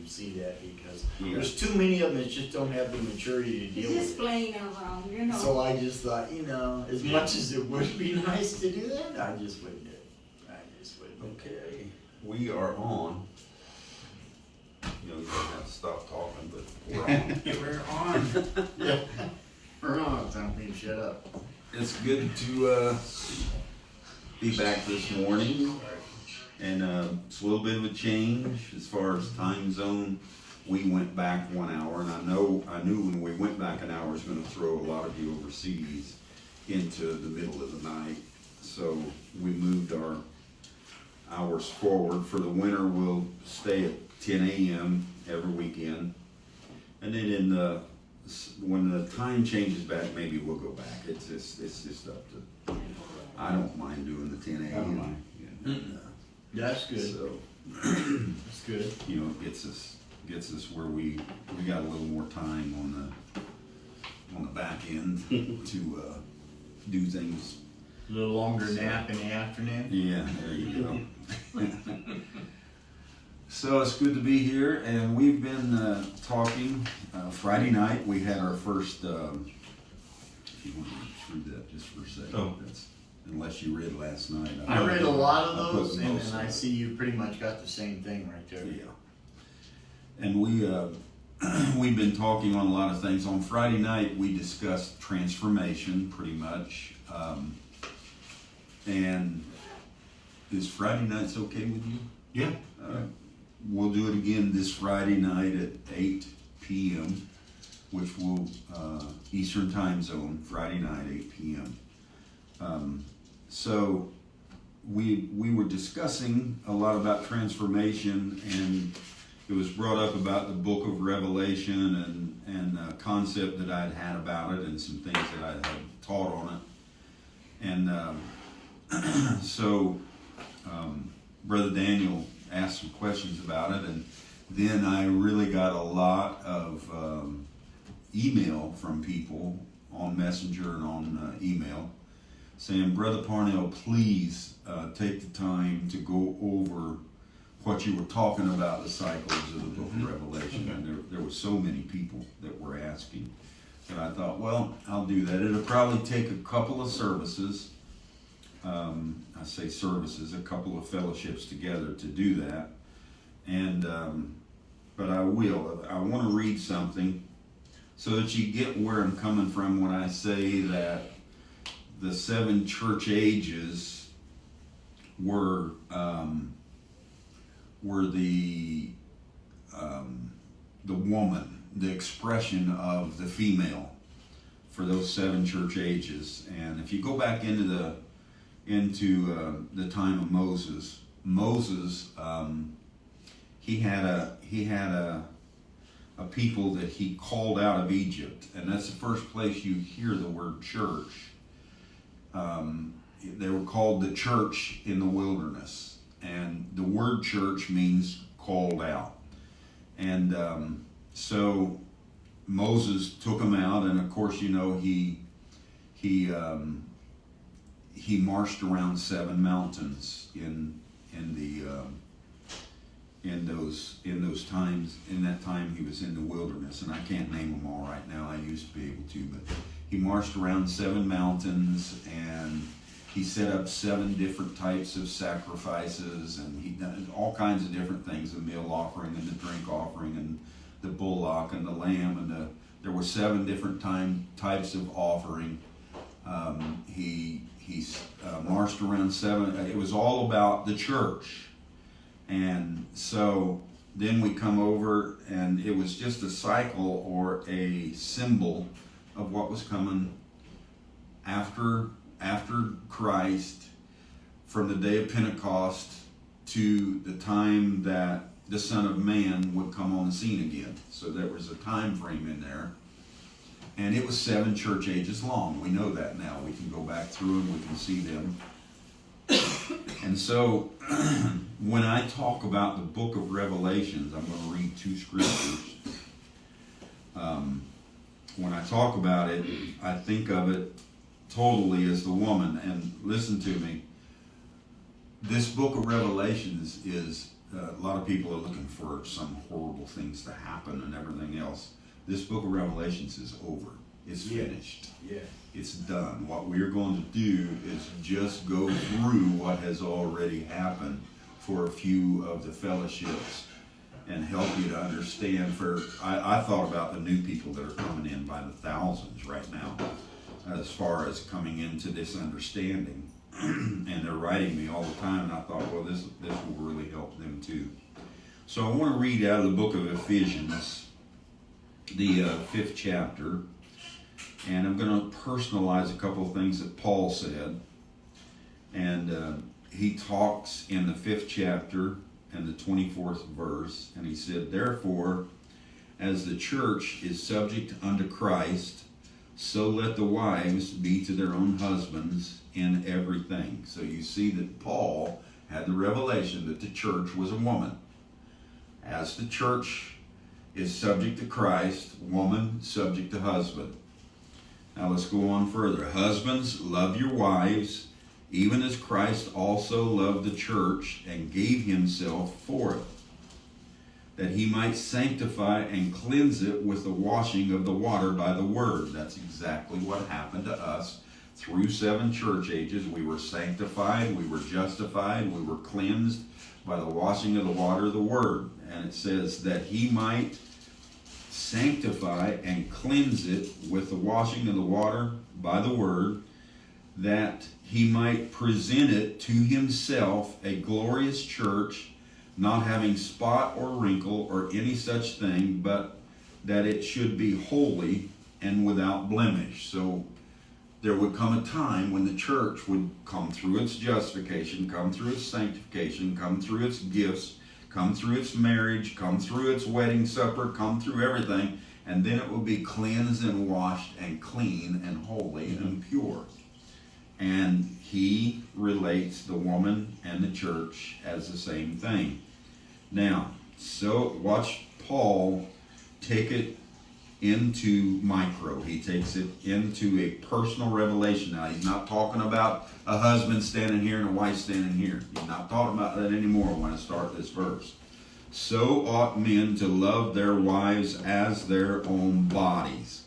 see that because there's too many of them that just don't have the maturity to deal It's with just it. plain and wrong, you know. So I just thought, as much as it would be nice to do that, I just wouldn't do it. I just wouldn't. Okay, we are on. You don't have to stop talking, but we're on. We're on. Yeah. We're on. Time for me to shut up. It's good to be back this morning, and it's a little bit of a change as far as time zone. We went back 1 hour, and I knew when we went back an hour, it was going to throw a lot of you overseas into the middle of the night. So we moved our hours forward. For the winter, we'll stay at 10 a.m. every weekend, and then when the time changes back, maybe we'll go back. It's just up to. I don't mind doing the 10 a.m. I don't mind. That's good. So That's good. it gets us where we got a little more time on the back end to do things. A little longer nap in the afternoon. Yeah, there you go. So it's good to be here, and we've been talking. Friday night we had our first. If you want to read that just for a second, unless you read last night. I read a lot of those, and and I see you pretty much got the same thing right there. Yeah. And we've been talking on a lot of things. On Friday night we discussed transformation pretty much. And is Friday nights okay with you? Yeah. We'll do it again this Friday night at 8 p.m., which will Eastern Time Zone, Friday night, 8 p.m. So we were discussing a lot about transformation, and it was brought up about the book of Revelation and a concept that I'd had about it and some things that I had taught on it. And so Brother Daniel asked some questions about it, and then I really got a lot of email from people on Messenger and on email saying, Brother Parnell, please take the time to go over what you were talking about, the cycles of the book of Revelation. And there were so many people that were asking that I thought, well, I'll do that. It'll probably take a couple of services. I say services, a couple of fellowships together to do that. And but I will. I want to read something so that you get where I'm coming from when I say that the 7 church ages were the woman, the expression of the female for those 7 church ages. And if you go back into the time of Moses, he had a people that he called out of Egypt, and that's the first place you hear the word church. They were called the church in the wilderness, and the word church means called out. And so Moses took them out, and of course, he marched around 7 mountains in those times. In that time, he was in the wilderness, and I can't name them all right now. I used to be able to, but he marched around 7 mountains, and he set up 7 different types of sacrifices, and he done all kinds of different things: the meal offering, and the drink offering, and the bullock, and the lamb, and there were 7 different types of offering. He marched around 7. It was all about the church. And so then we come over, and it was just a cycle or a symbol of what was coming after Christ, from the day of Pentecost to the time that the Son of Man would come on the scene again. So there was a time frame in there. And it was 7 church ages long. We know that now. We can go back through them. We can see them. And so when I talk about the book of Revelations, I'm going to read 2 scriptures. When I talk about it, I think of it totally as the woman. And listen to me. This book of Revelations is a lot of people are looking for some horrible things to happen and everything else. This book of Revelations is over. It's finished. Yeah. It's done. What we're going to do is just go through what has already happened for a few of the fellowships and help you to understand. I thought about the new people that are coming in by the thousands right now as far as coming into this understanding. And they're writing me all the time, and I thought, well, this will really help them too. So I want to read out of the book of Ephesians, the 5th chapter, and I'm going to personalize a couple of things that Paul said. And he talks in the 5th chapter and the 24th verse, and he said, therefore, as the church is subject unto Christ, so let the wives be to their own husbands in everything. So you see that Paul had the revelation that the church was a woman. As the church is subject to Christ, woman subject to husband. Now let's go on further. Husbands, love your wives, even as Christ also loved the church and gave himself for it, that he might sanctify and cleanse it with the washing of the water by the word. That's exactly what happened to us through 7 church ages. We were sanctified, we were justified, we were cleansed by the washing of the water of the word. And it says that he might sanctify and cleanse it with the washing of the water by the word, that he might present it to himself a glorious church, not having spot or wrinkle or any such thing, but that it should be holy and without blemish. So there would come a time when the church would come through its justification, come through its sanctification, come through its gifts, come through its marriage, come through its wedding supper, come through everything, and then it will be cleansed and washed and clean and holy and pure. And he relates the woman and the church as the same thing. Now, so watch Paul take it into micro. He takes it into a personal revelation. Now, he's not talking about a husband standing here and a wife standing here. He's not talking about that anymore when I start this verse. So ought men to love their wives as their own bodies.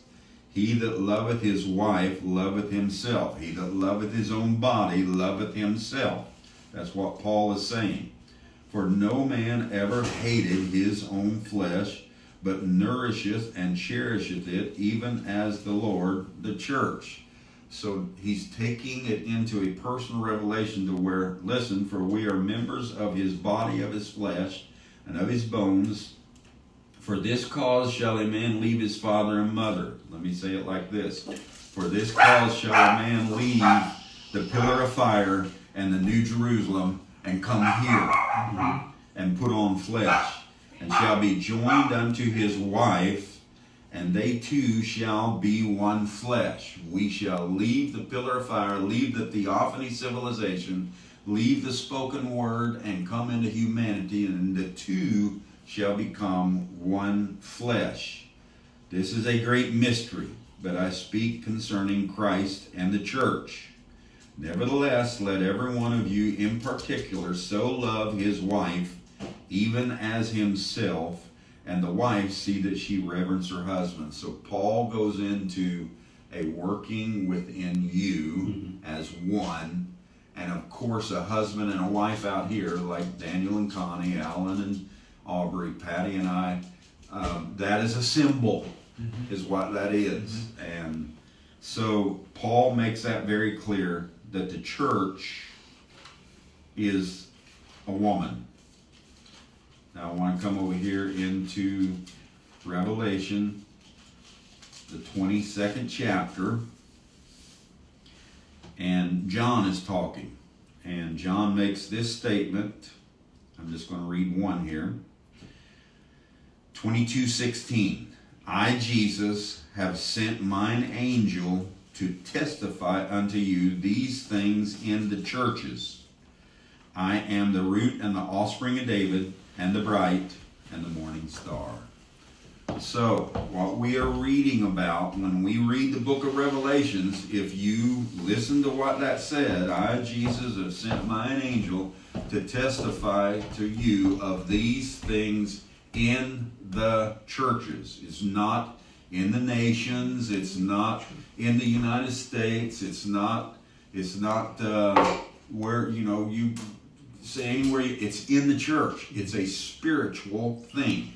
He that loveth his wife loveth himself. He that loveth his own body loveth himself. That's what Paul is saying. For no man ever hated his own flesh, but nourisheth and cherisheth it, even as the Lord the church. So he's taking it into a personal revelation to where, listen, for we are members of his body, of his flesh, and of his bones. For this cause shall a man leave his father and mother. Let me say it like this. For this cause shall a man leave the pillar of fire and the new Jerusalem and come here and put on flesh, and shall be joined unto his wife, and they two shall be one flesh. We shall leave the pillar of fire, leave the theophany civilization, leave the spoken word, and come into humanity, and the two shall become one flesh. This is a great mystery, but I speak concerning Christ and the church. Nevertheless, let every one of you in particular so love his wife, even as himself, and the wife see that she reverence her husband. So Paul goes into a working within you as one, and of course a husband and a wife out here, like Daniel and Connie, Alan and Aubrey, Patty and I, that is a symbol, is what that is. And so Paul makes that very clear, that the church is a woman. Now I want to come over here into Revelation, the 22nd chapter, and John is talking. And John makes this statement. I'm just going to read one here. 22:16. I, Jesus, have sent mine angel to testify unto you these things in the churches. I am the root and the offspring of David, and the bright and the morning star. So, what we are reading about when we read the book of Revelations, if you listen to what that said, I, Jesus, have sent mine angel to testify to you of these things in the churches. It's not in the nations. It's not in the United States. It's not where, you say anywhere. It's in the church. It's a spiritual thing.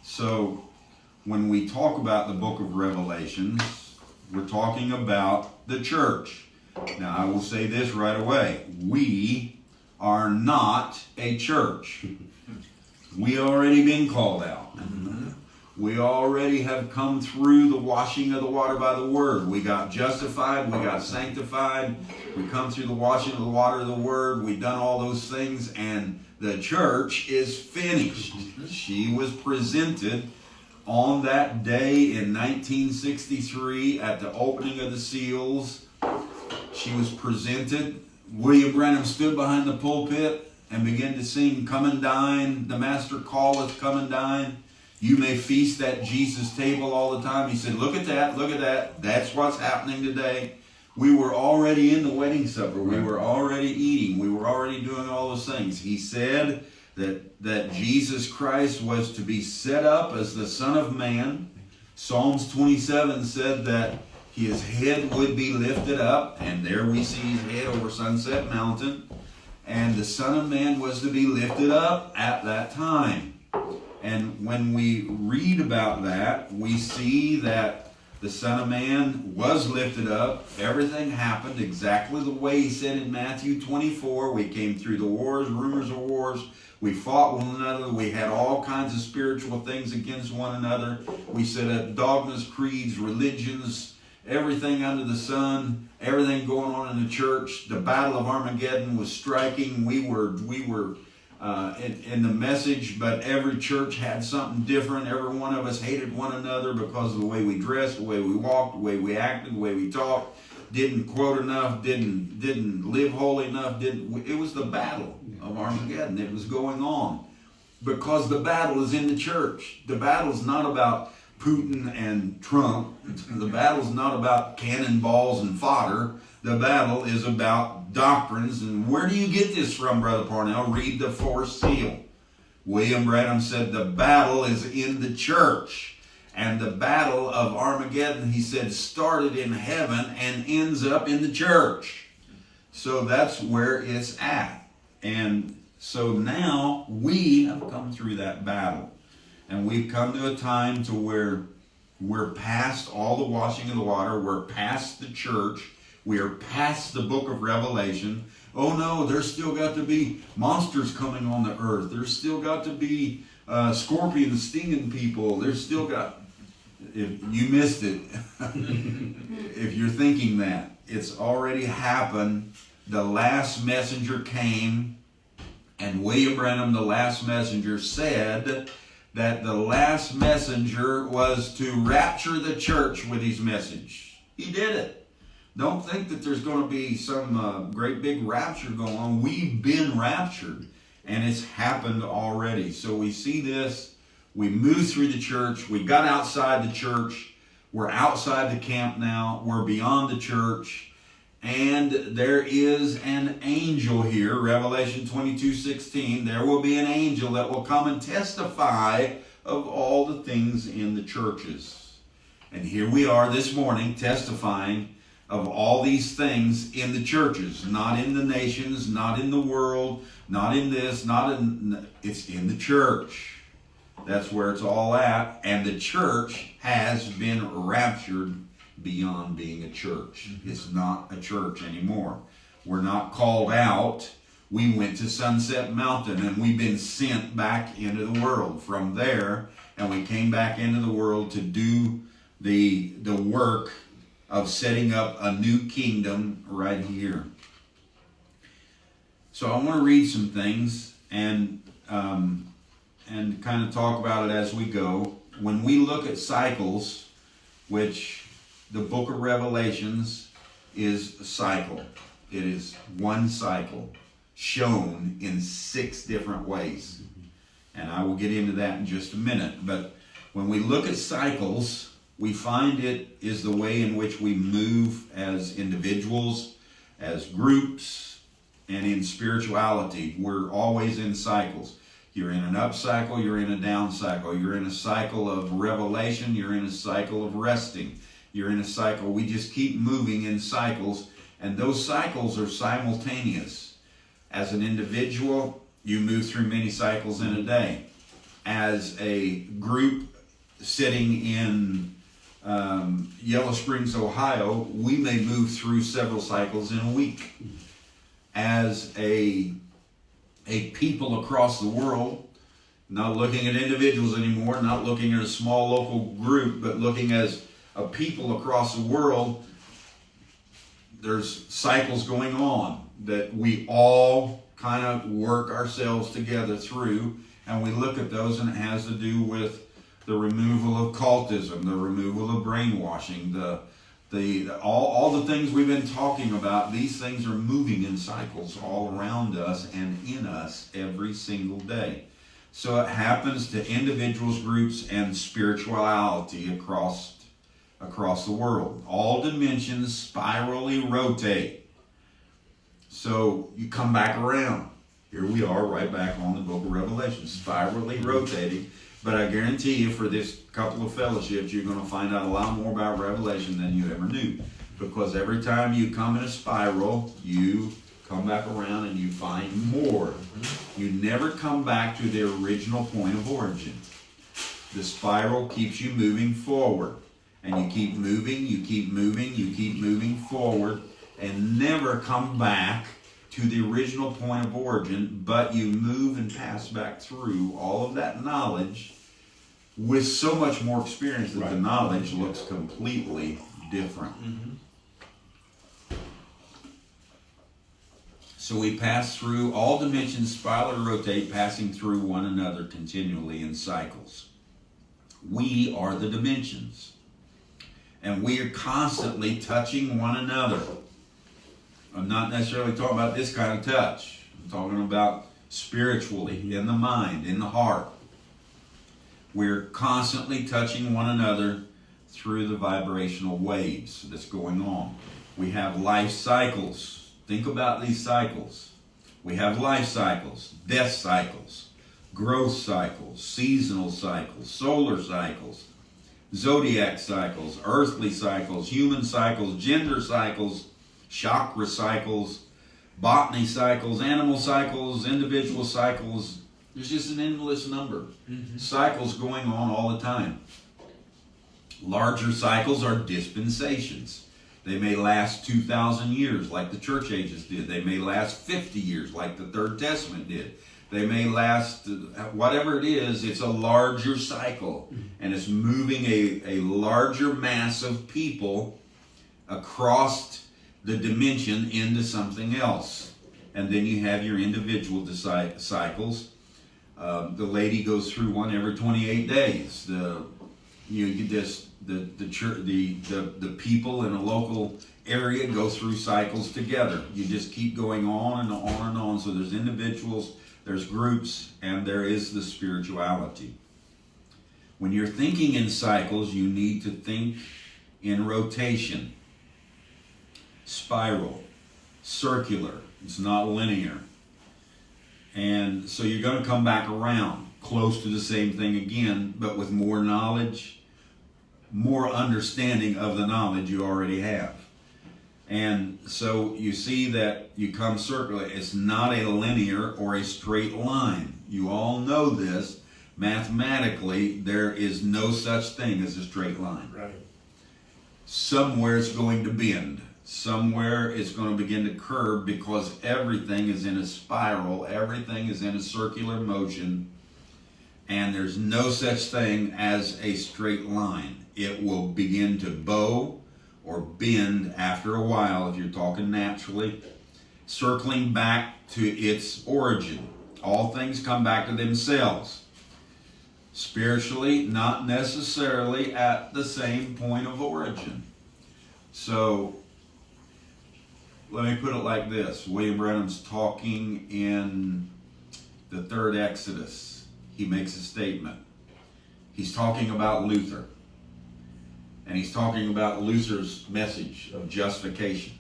So when we talk about the book of Revelations, we're talking about the church. Now, I will say this right away. We are not a church. We already been called out. We already have come through the washing of the water by the word. We got justified. We got sanctified. We come through the washing of the water of the word. We've done all those things, and the church is finished. She was presented on that day in 1963 at the opening of the seals. She was presented. William Branham stood behind the pulpit and began to sing, "Come and dine, the Master calleth, come and dine. You may feast at Jesus' table all the time." He said, look at that, look at that. That's what's happening today. We were already in the wedding supper. We were already eating. We were already doing all those things. He said that Jesus Christ was to be set up as the Son of Man. Psalms 27 said that his head would be lifted up, and there we see his head over Sunset Mountain. And the Son of Man was to be lifted up at that time. And when we read about that, we see that the Son of Man was lifted up. Everything happened exactly the way he said in Matthew 24. We came through the wars, rumors of wars. We fought one another. We had all kinds of spiritual things against one another. We set up dogmas, creeds, religions, everything under the sun, everything going on in the church. The Battle of Armageddon was striking. We were in the message, but every church had something different. Every one of us hated one another because of the way we dressed, the way we walked, the way we acted, the way we talked. Didn't quote enough, didn't live holy enough. It was the Battle of Armageddon. It was going on because the battle is in the church. The battle is not about Putin and Trump. The battle is not about cannonballs and fodder. The battle is about doctrines. And where do you get this from, Brother Parnell? Read the fourth seal. William Branham said the battle is in the church. And the battle of Armageddon, he said, started in heaven and ends up in the church. So that's where it's at. And so now we have come through that battle. And we've come to a time to where we're past all the washing of the water. We're past the church. We are past the book of Revelation. Oh no, there's still got to be monsters coming on the earth. There's still got to be scorpions stinging people. There's still got, if you missed it, if you're thinking that, it's already happened. The last messenger came, and William Branham, the last messenger, said that the last messenger was to rapture the church with his message. He did it. Don't think that there's going to be some great big rapture going on. We've been raptured, and it's happened already. So we see this. We moved through the church. We got outside the church. We're outside the camp now. We're beyond the church. And there is an angel here, Revelation 22:16. There will be an angel that will come and testify of all the things in the churches. And here we are this morning testifying of all these things in the churches, not in the nations, not in the world, not in this, it's in the church. That's where it's all at. And the church has been raptured beyond being a church. It's not a church anymore. We're not called out. We went to Sunset Mountain and we've been sent back into the world from there, and we came back into the world to do the work of setting up a new kingdom right here. So I want to read some things and kind of talk about it as we go. When we look at cycles, which the book of Revelations is a cycle. It is one cycle shown in 6 different ways. And I will get into that in just a minute. But when we look at cycles, we find it is the way in which we move as individuals, as groups, and in spirituality, we're always in cycles. You're in an up cycle, you're in a down cycle. You're in a cycle of revelation, you're in a cycle of resting. You're in a cycle, we just keep moving in cycles, and those cycles are simultaneous. As an individual, you move through many cycles in a day. As a group sitting in Yellow Springs, Ohio, we may move through several cycles in a week. As a people across the world, not looking at individuals anymore, not looking at a small local group, but looking as a people across the world, there's cycles going on that we all kind of work ourselves together through, and we look at those, and it has to do with the removal of cultism, the removal of brainwashing, all the things we've been talking about. These things are moving in cycles all around us and in us every single day. So it happens to individuals, groups, and spirituality across the world. All dimensions spirally rotate. So you come back around. Here we are right back on the book of Revelation, spirally rotating. But I guarantee you, for this couple of fellowships, you're going to find out a lot more about Revelation than you ever knew. Because every time you come in a spiral, you come back around and you find more. You never come back to the original point of origin. The spiral keeps you moving forward. And you keep moving, you keep moving, you keep moving forward, and never come back to the original point of origin, but you move and pass back through all of that knowledge with so much more experience that the knowledge looks completely different. So we pass through, all dimensions spirally rotate, passing through one another continually in cycles. We are the dimensions. And we are constantly touching one another. I'm not necessarily talking about this kind of touch. I'm talking about spiritually, in the mind, in the heart. We're constantly touching one another through the vibrational waves that's going on. We have life cycles. Think about these cycles. We have life cycles, death cycles, growth cycles, seasonal cycles, solar cycles, zodiac cycles, earthly cycles, human cycles, gender cycles, chakra cycles, botany cycles, animal cycles, individual cycles. There's just an endless number. Cycles going on all the time. Larger cycles are dispensations. They may last 2,000 years like the church ages did. They may last 50 years like the Third Testament did. They may last, whatever it is, it's a larger cycle. And it's moving a larger mass of people across the dimension into something else. And then you have your individual cycles. The lady goes through one every 28 days. The people in a local area go through cycles together. You just keep going on and on and on. So there's individuals, there's groups, and there is the spirituality. When you're thinking in cycles, you need to think in rotation, spiral, circular. It's not linear. And so you're going to come back around close to the same thing again, but with more knowledge, more understanding of the knowledge you already have. And so you see that you come circular. It's not a linear or a straight line. You all know this. Mathematically, there is no such thing as a straight line. Right. Somewhere it's going to bend. Somewhere it's going to begin to curve, because everything is in a spiral. Everything is in a circular motion. And there's no such thing as a straight line. It will begin to bow or bend after a while, if you're talking naturally, circling back to its origin. All things come back to themselves. Spiritually, not necessarily at the same point of origin. So, let me put it like this. William Branham's talking in the third Exodus. He makes a statement. He's talking about Luther. And he's talking about Luther's message of justification.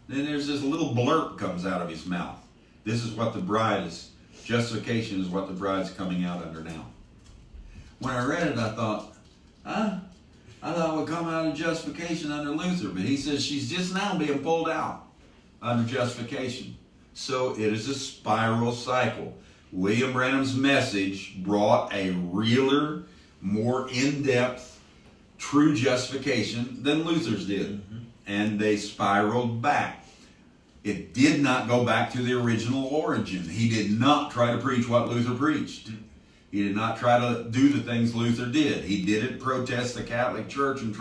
Then there's this little blurb comes out of his mouth. This is what the bride is, justification is what the bride's coming out under now. When I read it, I thought, huh? I thought it would come out of justification under Luther, but he says she's just now being pulled out under justification. So it is a spiral cycle. William Branham's message brought a realer, more in-depth, true justification than Luther's did. And they spiraled back. It did not go back to the original origin. He did not try to preach what Luther preached. He did not try to do the things Luther did. He didn't protest the Catholic Church and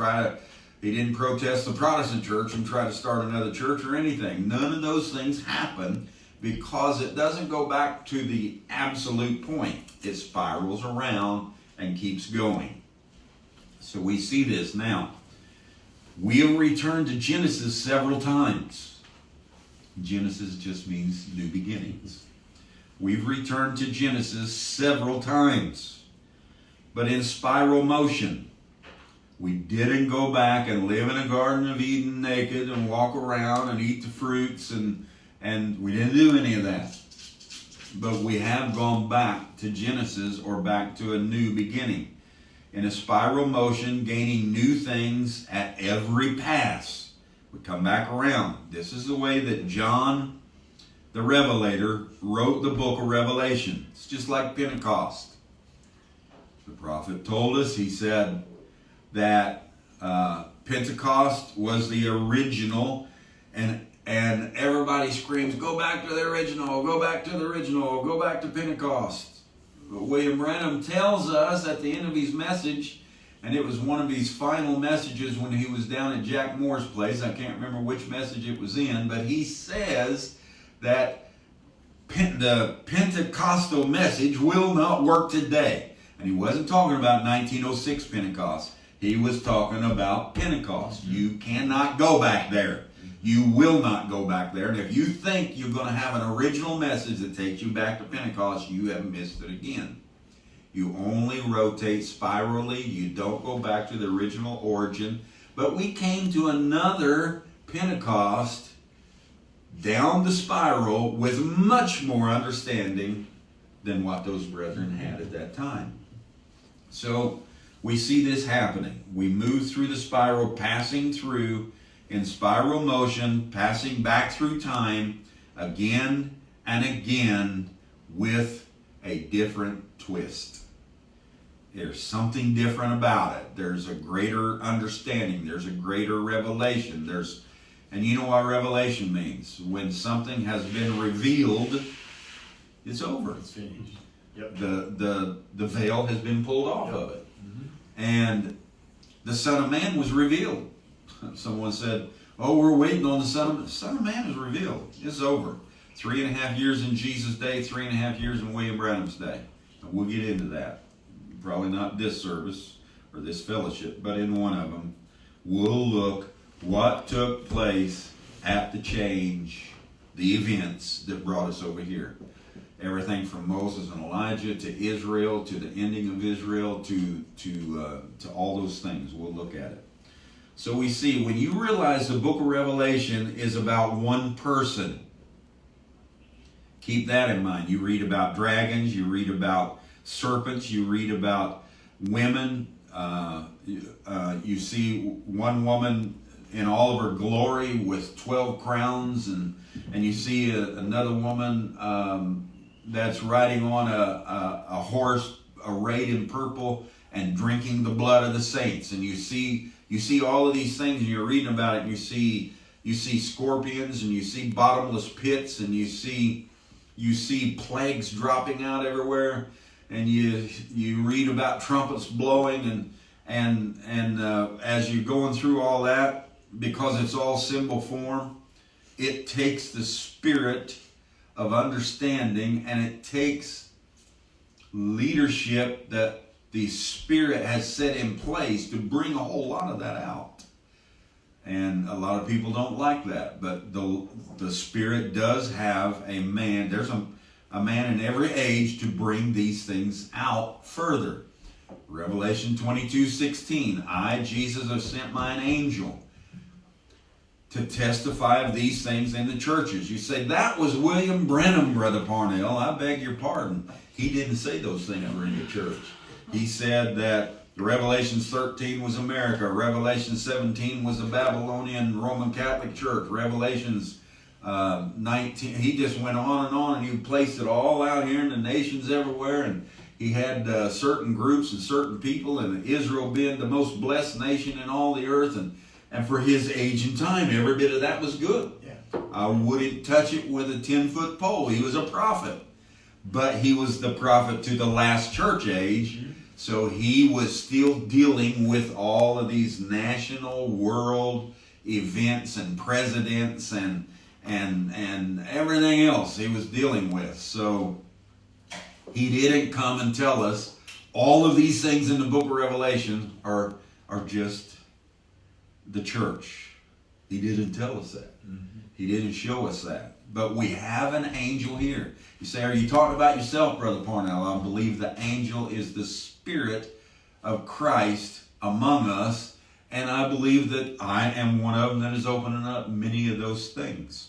he didn't protest the Protestant Church and try to start another church or anything. None of those things happen because it doesn't go back to the absolute point. It spirals around and keeps going. So we see this now. We have returned to Genesis several times. Genesis just means new beginnings. We've returned to Genesis several times, but in spiral motion. We didn't go back and live in a Garden of Eden naked and walk around and eat the fruits, and we didn't do any of that. But we have gone back to Genesis, or back to a new beginning. In a spiral motion, gaining new things at every pass. We come back around. This is the way that John the Revelator wrote the book of Revelation. It's just like Pentecost. The prophet told us, he said that Pentecost was the original, and everybody screams, go back to the original, go back to the original, go back to Pentecost. But William Branham tells us at the end of his message, and it was one of his final messages when he was down at Jack Moore's place. I can't remember which message it was in, but he says that the Pentecostal message will not work today. And he wasn't talking about 1906 Pentecost. He was talking about Pentecost. You cannot go back there. You will not go back there. And if you think you're going to have an original message that takes you back to Pentecost, you have missed it again. You only rotate spirally. You don't go back to the original origin. But we came to another Pentecost down the spiral with much more understanding than what those brethren had at that time. So we see this happening. We move through the spiral, passing through in spiral motion, passing back through time again and again with a different twist. There's something different about it. There's a greater understanding. There's a greater revelation. And you know what revelation means? When something has been revealed, it's over. It's finished. Yep. The veil has been pulled off of it. Mm-hmm. And the Son of Man was revealed. Someone said, oh, we're waiting on the Son of Man. The Son of Man is revealed. It's over. 3.5 years in Jesus' day, 3.5 years in William Branham's day. And we'll get into that. Probably not this service or this fellowship, but in one of them. We'll look what took place at the change, the events that brought us over here. Everything from Moses and Elijah to Israel, to the ending of Israel, to all those things. We'll look at it. So we see, when you realize the book of Revelation is about one person, keep that in mind. You read about dragons, you read about serpents, you read about women. You see one woman in all of her glory with 12 crowns, and you see another woman that's riding on a horse arrayed in purple and drinking the blood of the saints. And you see all of these things, and you're reading about it, and you see scorpions, and you see bottomless pits, and you see plagues dropping out everywhere, and you read about trumpets blowing, and as you're going through all that, because it's all symbol form, it takes the spirit of understanding, and it takes leadership that the Spirit has set in place to bring a whole lot of that out. And a lot of people don't like that, but the Spirit does have a man. There's a man in every age to bring these things out further. Revelation 22:16, I, Jesus, have sent mine angel. to testify of these things in the churches. You say, that was William Branham, Brother Parnell. I beg your pardon. He didn't say those things were in the church. He said that Revelation 13 was America. Revelation 17 was the Babylonian Roman Catholic Church. Revelations 19, he just went on, and he placed it all out here in the nations everywhere. And he had certain groups and certain people, and Israel being the most blessed nation in all the earth. And for his age and time, every bit of that was good. Yeah. I wouldn't touch it with a 10-foot pole. He was a prophet. But he was the prophet to the last church age. Mm-hmm. So he was still dealing with all of these national world events and presidents and everything else he was dealing with. So he didn't come and tell us all of these things in the book of Revelation are just the church. He didn't tell us that. Mm-hmm. He didn't show us that. But we have an angel here. You say, are you talking about yourself, Brother Parnell? I believe the angel is the Spirit of Christ among us, and I believe that I am one of them that is opening up many of those things.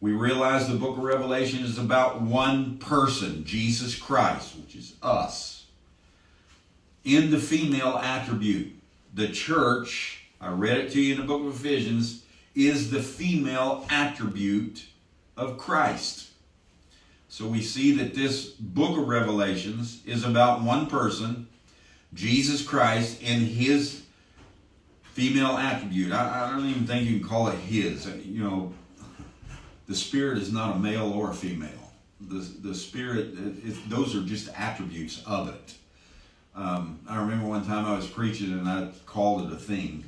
We realize the book of Revelation is about one person, Jesus Christ, which is us. In the female attribute, the church, I read it to you in the book of Ephesians, is the female attribute of Christ. So we see that this book of Revelations is about one person, Jesus Christ, in his female attribute. I don't even think you can call it his. You know, the Spirit is not a male or a female. The Spirit, those are just attributes of it. I remember one time I was preaching and I called it a thing.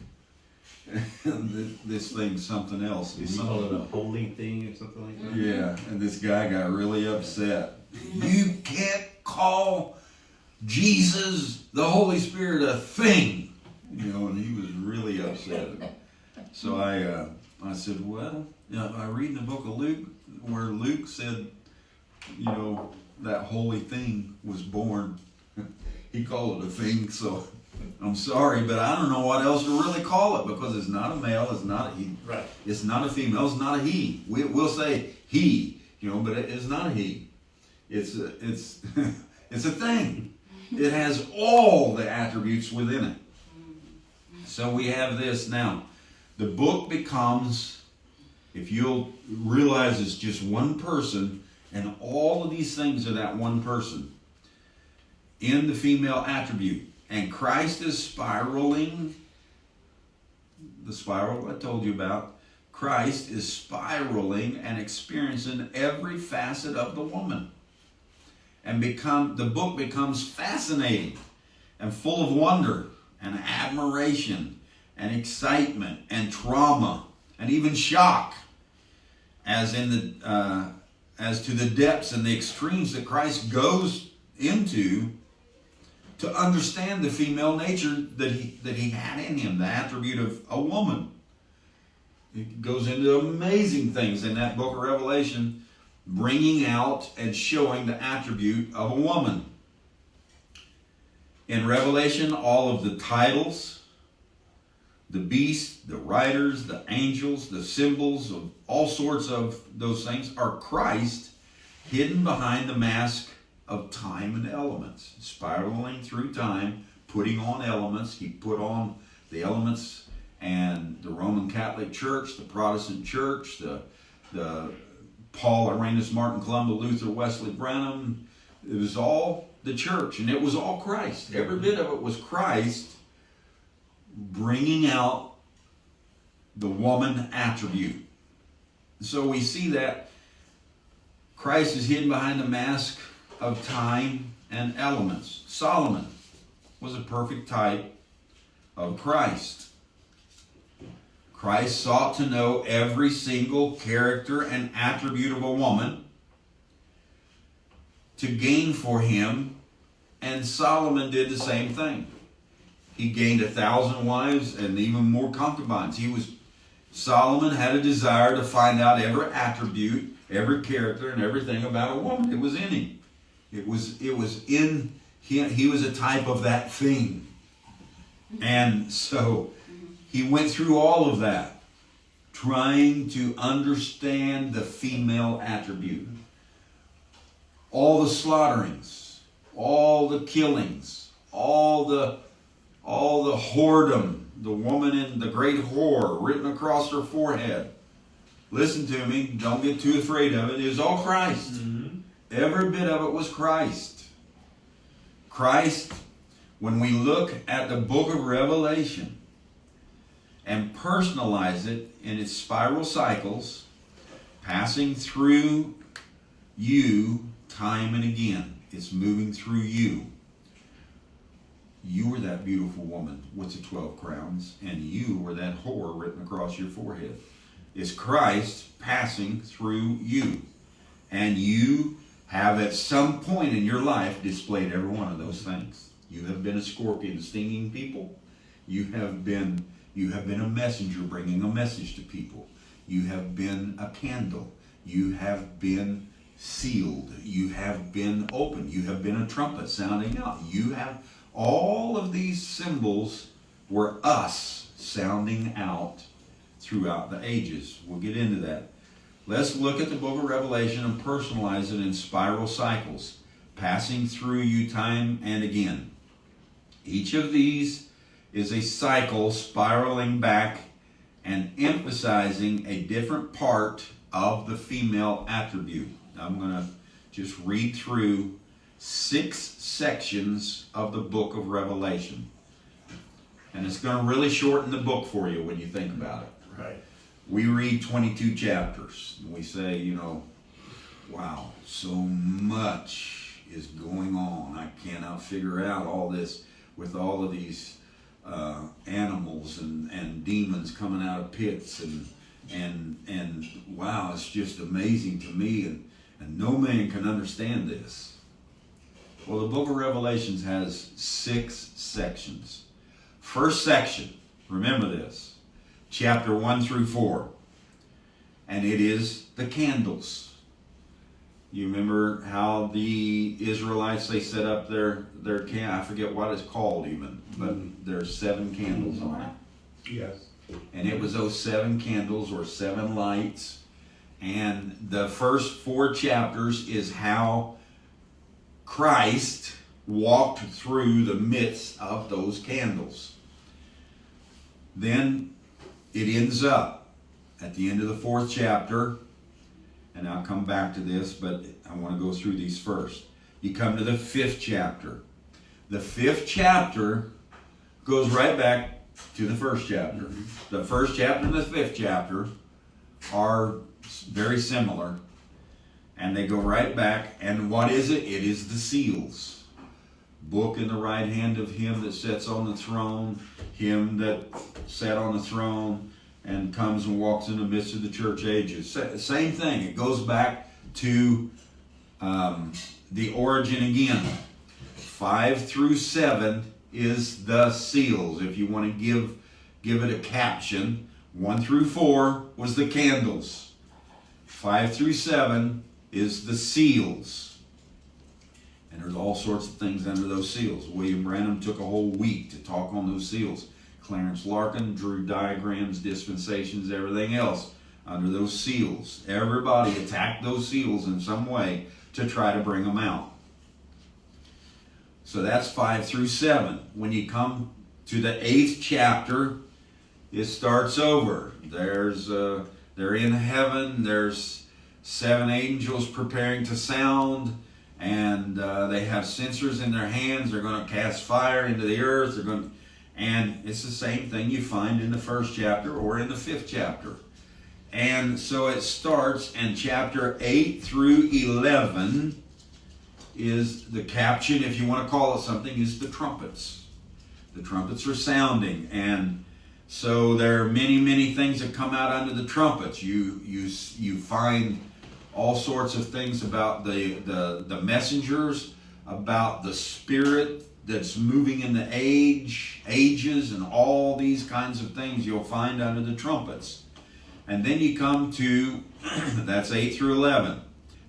This thing's something else. You call it a holy thing or something like that? Yeah, and this guy got really upset. You can't call Jesus, the Holy Spirit, a thing. You know, and he was really upset. So I said, well, you know, I read in the book of Luke where Luke said, you know, that holy thing was born. He called it a thing, so I'm sorry, but I don't know what else to really call it, because it's not a male, it's not a he, Right. It's not a female, it's not a he. We'll say he, you know, but it's not a he. It's it's a thing. It has all the attributes within it. So we have this now. The book becomes, if you'll realize, it's just one person, and all of these things are that one person in the female attribute. And Christ is spiraling, the spiral I told you about. Christ is spiraling and experiencing every facet of the woman. And the book becomes fascinating and full of wonder and admiration and excitement and trauma and even shock, as to the depths and the extremes that Christ goes into to understand the female nature that he had in him, the attribute of a woman. It goes into amazing things in that book of Revelation, bringing out and showing the attribute of a woman. In Revelation, all of the titles, the beast, the riders, the angels, the symbols of all sorts of those things are Christ hidden behind the mask of time and elements, spiraling through time, putting on elements. He put on the elements, and the Roman Catholic Church, the Protestant Church, the Paul, Irenaeus, Martin, Columba, Luther, Wesley, Branham. It was all the church, and it was all Christ. Every bit of it was Christ bringing out the woman attribute. So we see that Christ is hidden behind the mask of time and elements. Solomon was a perfect type of Christ. Christ sought to know every single character and attribute of a woman to gain for him, and Solomon did the same thing. He gained 1,000 wives and even more concubines. Solomon had a desire to find out every attribute, every character, and everything about a woman. It was in him. It was in him. He was a type of that thing. And so he went through all of that, trying to understand the female attribute. All the slaughterings, all the killings, all the whoredom, the woman in the great whore written across her forehead. Listen to me, don't get too afraid of it. It was all Christ. Mm-hmm. Every bit of it was Christ. Christ, when we look at the book of Revelation and personalize it in its spiral cycles, passing through you time and again. It's moving through you. You were that beautiful woman with the 12 crowns, and you were that whore written across your forehead. It's Christ passing through you. And you have at some point in your life displayed every one of those things. You have been a scorpion stinging people. You have been a messenger bringing a message to people. You have been a candle. You have been sealed. You have been open. You have been a trumpet sounding out. You have all of these symbols were us sounding out throughout the ages. We'll get into that. Let's look at the book of Revelation and personalize it in spiral cycles, passing through you time and again. Each of these is a cycle spiraling back and emphasizing a different part of the female attribute. I'm going to just read through 6 sections of the book of Revelation. And it's going to really shorten the book for you when you think about it. Right. We read 22 chapters. And we say, wow, so much is going on. I cannot figure out all this with all of these animals and demons coming out of pits. And wow, it's just amazing to me. And no man can understand this. Well, the book of Revelations has 6 sections. First section, remember this, chapter 1 through 4. And it is the candles. You remember how the Israelites, they set up their I forget what it's called even, but there's 7 candles on it. Yes. And it was those 7 candles or 7 lights. And the first 4 chapters is how Christ walked through the midst of those candles. Then it ends up at the end of the 4th chapter, and I'll come back to this, but I want to go through these first. You come to the 5th chapter. The 5th chapter goes right back to the 1st chapter. The 1st chapter and the 5th chapter are very similar, and they go right back. And what is it? It is the seals. Book in the right hand of him that sits on the throne, him that sat on the throne and comes and walks in the midst of the church ages. Same thing. It goes back to the origin again. 5 through 7 is the seals. If you want to give it a caption, 1 through 4 was the candles. 5 through 7 is the seals. And there's all sorts of things under those seals. William Branham took a whole week to talk on those seals. Clarence Larkin drew diagrams, dispensations, everything else under those seals. Everybody attacked those seals in some way to try to bring them out. So that's 5 through 7. When you come to the 8th chapter, it starts over. They're in heaven. There's 7 angels preparing to sound, and they have censers in their hands. They're going to cast fire into the earth. And it's the same thing you find in the 1st chapter or in the 5th chapter. And so it starts, and chapter 8 through 11 is the caption, if you want to call it something, is the trumpets. The trumpets are sounding, and so there are many, many things that come out under the trumpets. You find all sorts of things about the messengers, about the spirit that's moving in the ages, and all these kinds of things you'll find under the trumpets. And then you come to, that's 8 through 11.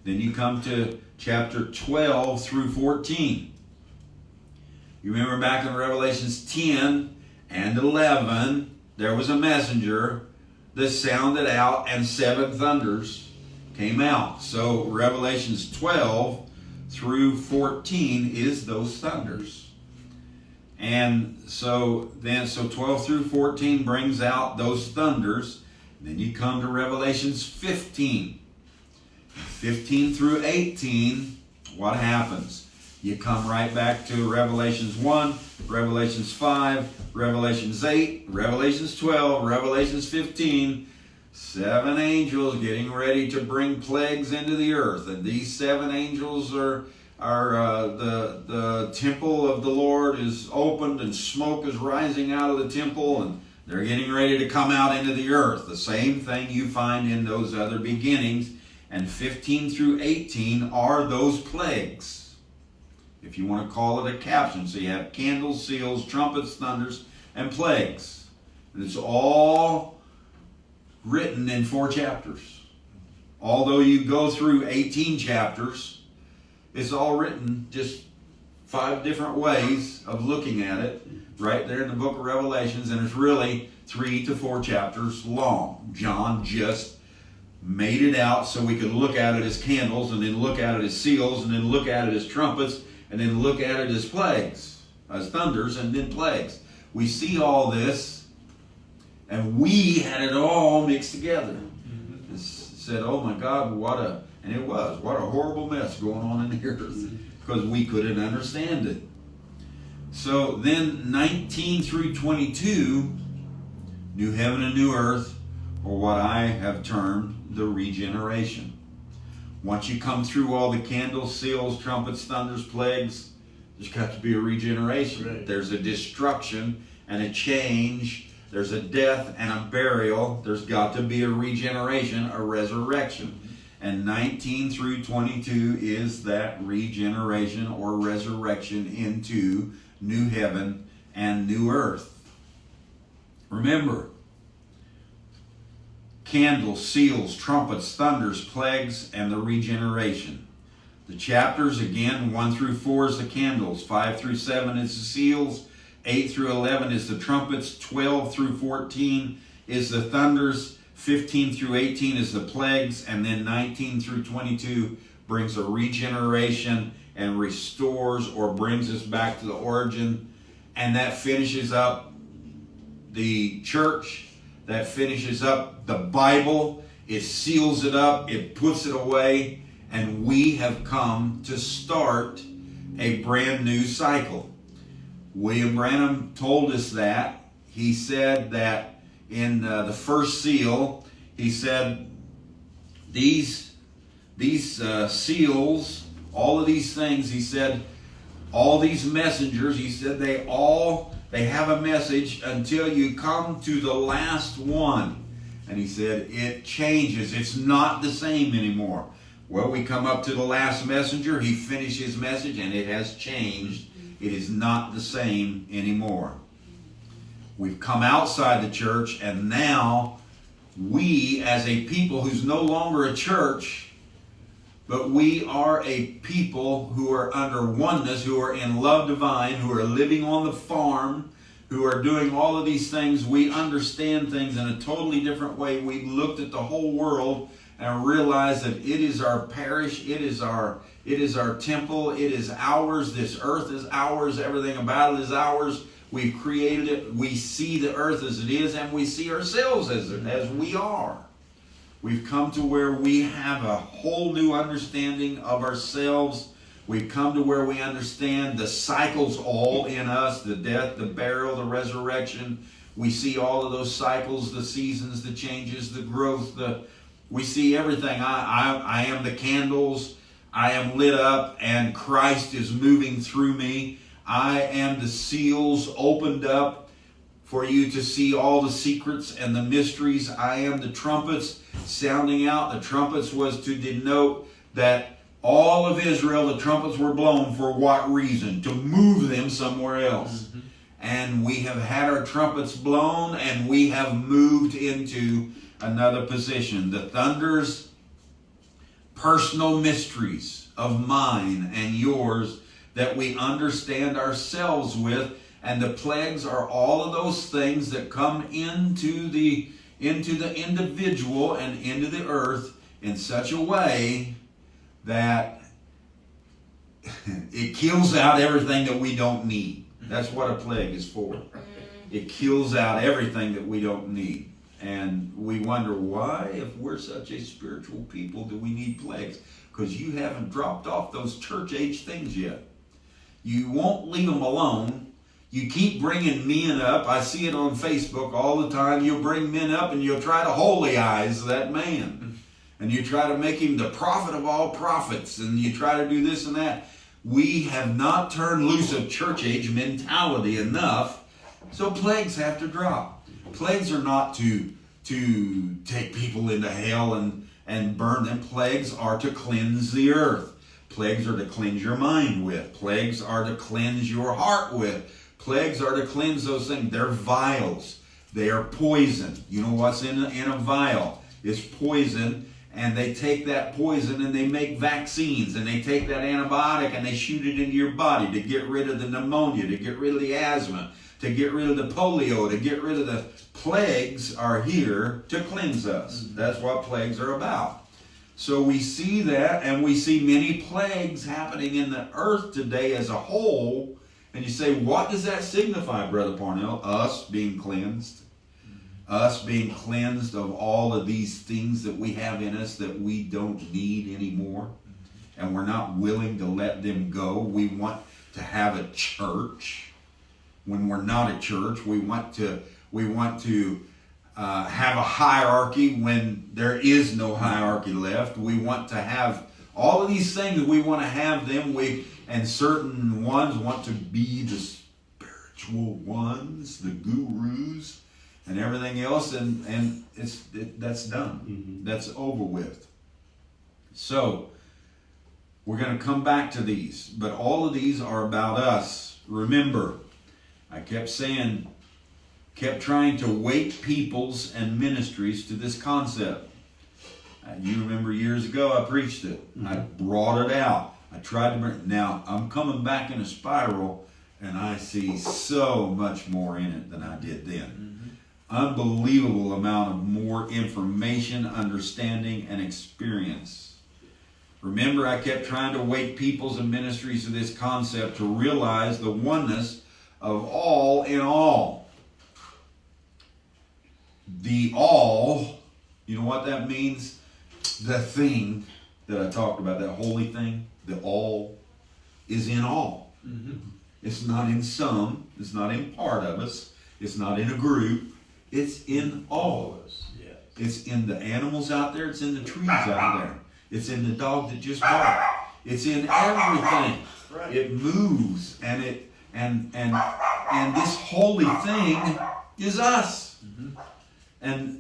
Then you come to chapter 12 through 14. You remember back in Revelations 10 and 11, there was a messenger that sounded out, and 7 thunders came out. So Revelations 12 through 14 is those thunders. And so 12 through 14 brings out those thunders. Then you come to Revelations 15. 15 through 18, what happens? You come right back to Revelations 1, Revelations 5, Revelations 8, Revelations 12, Revelations 15. 7 angels getting ready to bring plagues into the earth. And these 7 angels are the temple of the Lord is opened, and smoke is rising out of the temple, and they're getting ready to come out into the earth. The same thing you find in those other beginnings. And 15 through 18 are those plagues, if you want to call it a caption. So you have candles, seals, trumpets, thunders, and plagues. And it's all written in 4 chapters. Although you go through 18 chapters, it's all written just 5 different ways of looking at it right there in the book of Revelations, and it's really 3 to 4 chapters long. John just made it out so we could look at it as candles, and then look at it as seals, and then look at it as trumpets, and then look at it as plagues, as thunders, and then plagues. We see all this, and we had it all mixed together. It said, oh my God, what a horrible mess going on in the earth, because we couldn't understand it. So then 19 through 22, new heaven and new earth, or what I have termed the regeneration. Once you come through all the candles, seals, trumpets, thunders, plagues, there's got to be a regeneration. Right. There's a destruction and a change. There's a death and a burial. There's got to be a regeneration, a resurrection. And 19 through 22 is that regeneration or resurrection into new heaven and new earth. Remember, candles, seals, trumpets, thunders, plagues, and the regeneration. The chapters, again, 1 through 4 is the candles, 5 through 7 is the seals, 8 through 11 is the trumpets, 12 through 14 is the thunders, 15 through 18 is the plagues, and then 19 through 22 brings a regeneration and restores or brings us back to the origin. And that finishes up the church. That finishes up the Bible. It seals it up. It puts it away. And we have come to start a brand new cycle. William Branham told us that. He said that in the first seal, he said, these seals, all of these things, he said, all these messengers, he said, they have a message until you come to the last one. And he said, it changes. It's not the same anymore. Well, we come up to the last messenger. He finished his message, and it has changed. It is not the same anymore. We've come outside the church, and now we, as a people who's no longer a church, but we are a people who are under oneness, who are in love divine, who are living on the farm, who are doing all of these things. We understand things in a totally different way. We looked at the whole world and realized that it is our parish, it is our temple, it is ours. This earth is ours. Everything about it is ours. We've created it. We see the earth as it is, and we see ourselves as we are. We've come to where we have a whole new understanding of ourselves. We've come to where we understand the cycles all in us, the death, the burial, the resurrection. We see all of those cycles, the seasons, the changes, the growth. We see everything. I am the candles. I am lit up, and Christ is moving through me. I am the seals opened up for you to see all the secrets and the mysteries. I am the trumpets sounding out. The trumpets was to denote that all of Israel, the trumpets were blown for what reason? To move them somewhere else. Mm-hmm. And we have had our trumpets blown, and we have moved into another position. The thunders, personal mysteries of mine and yours that we understand ourselves with. And the plagues are all of those things that come into the into the individual and into the earth in such a way that it kills out everything that we don't need. That's what a plague is for. It kills out everything that we don't need. And we wonder, why, if we're such a spiritual people, do we need plagues? Because you haven't dropped off those church age things yet. You won't leave them alone. You keep bringing men up. I see it on Facebook all the time. You'll bring men up and you'll try to holy eyes that man. And you try to make him the prophet of all prophets. And you try to do this and that. We have not turned loose of church age mentality enough. So plagues have to drop. Plagues are not to take people into hell and burn them. Plagues are to cleanse the earth. Plagues are to cleanse your mind with. Plagues are to cleanse your heart with. Plagues are to cleanse those things. They're vials. They are poison. You know what's in a vial? It's poison, and they take that poison and they make vaccines, and they take that antibiotic and they shoot it into your body to get rid of the pneumonia, to get rid of the asthma, to get rid of the polio, to get rid of the... Plagues are here to cleanse us. That's what plagues are about. So we see that, and we see many plagues happening in the earth today as a whole. And you say, what does that signify, Brother Parnell? Us being cleansed. Us being cleansed of all of these things that we have in us that we don't need anymore. And we're not willing to let them go. We want to have a church. When we're not a church, we want to have a hierarchy when there is no hierarchy left. We want to have all of these things. We want to have them. And certain ones want to be the spiritual ones, the gurus, and everything else. And that's done. Mm-hmm. That's over with. So we're going to come back to these, but all of these are about us. Remember, I kept trying to wake peoples and ministries to this concept. You remember years ago I preached it. Mm-hmm. I brought it out. I tried to bring it. Now I'm coming back in a spiral, and I see so much more in it than I did then. Mm-hmm. Unbelievable amount of more information, understanding, and experience. Remember, I kept trying to wake peoples and ministries to this concept, to realize the oneness of all in all. The all, you know what that means? The thing that I talked about, that holy thing, the all, is in all. Mm-hmm. It's not in some, it's not in part of us, it's not in a group, it's in all of us. Yes. It's in the animals out there, it's in the trees out there, it's in the dog that just barked, it's in everything. Right. It moves, and this holy thing is us. Mm-hmm.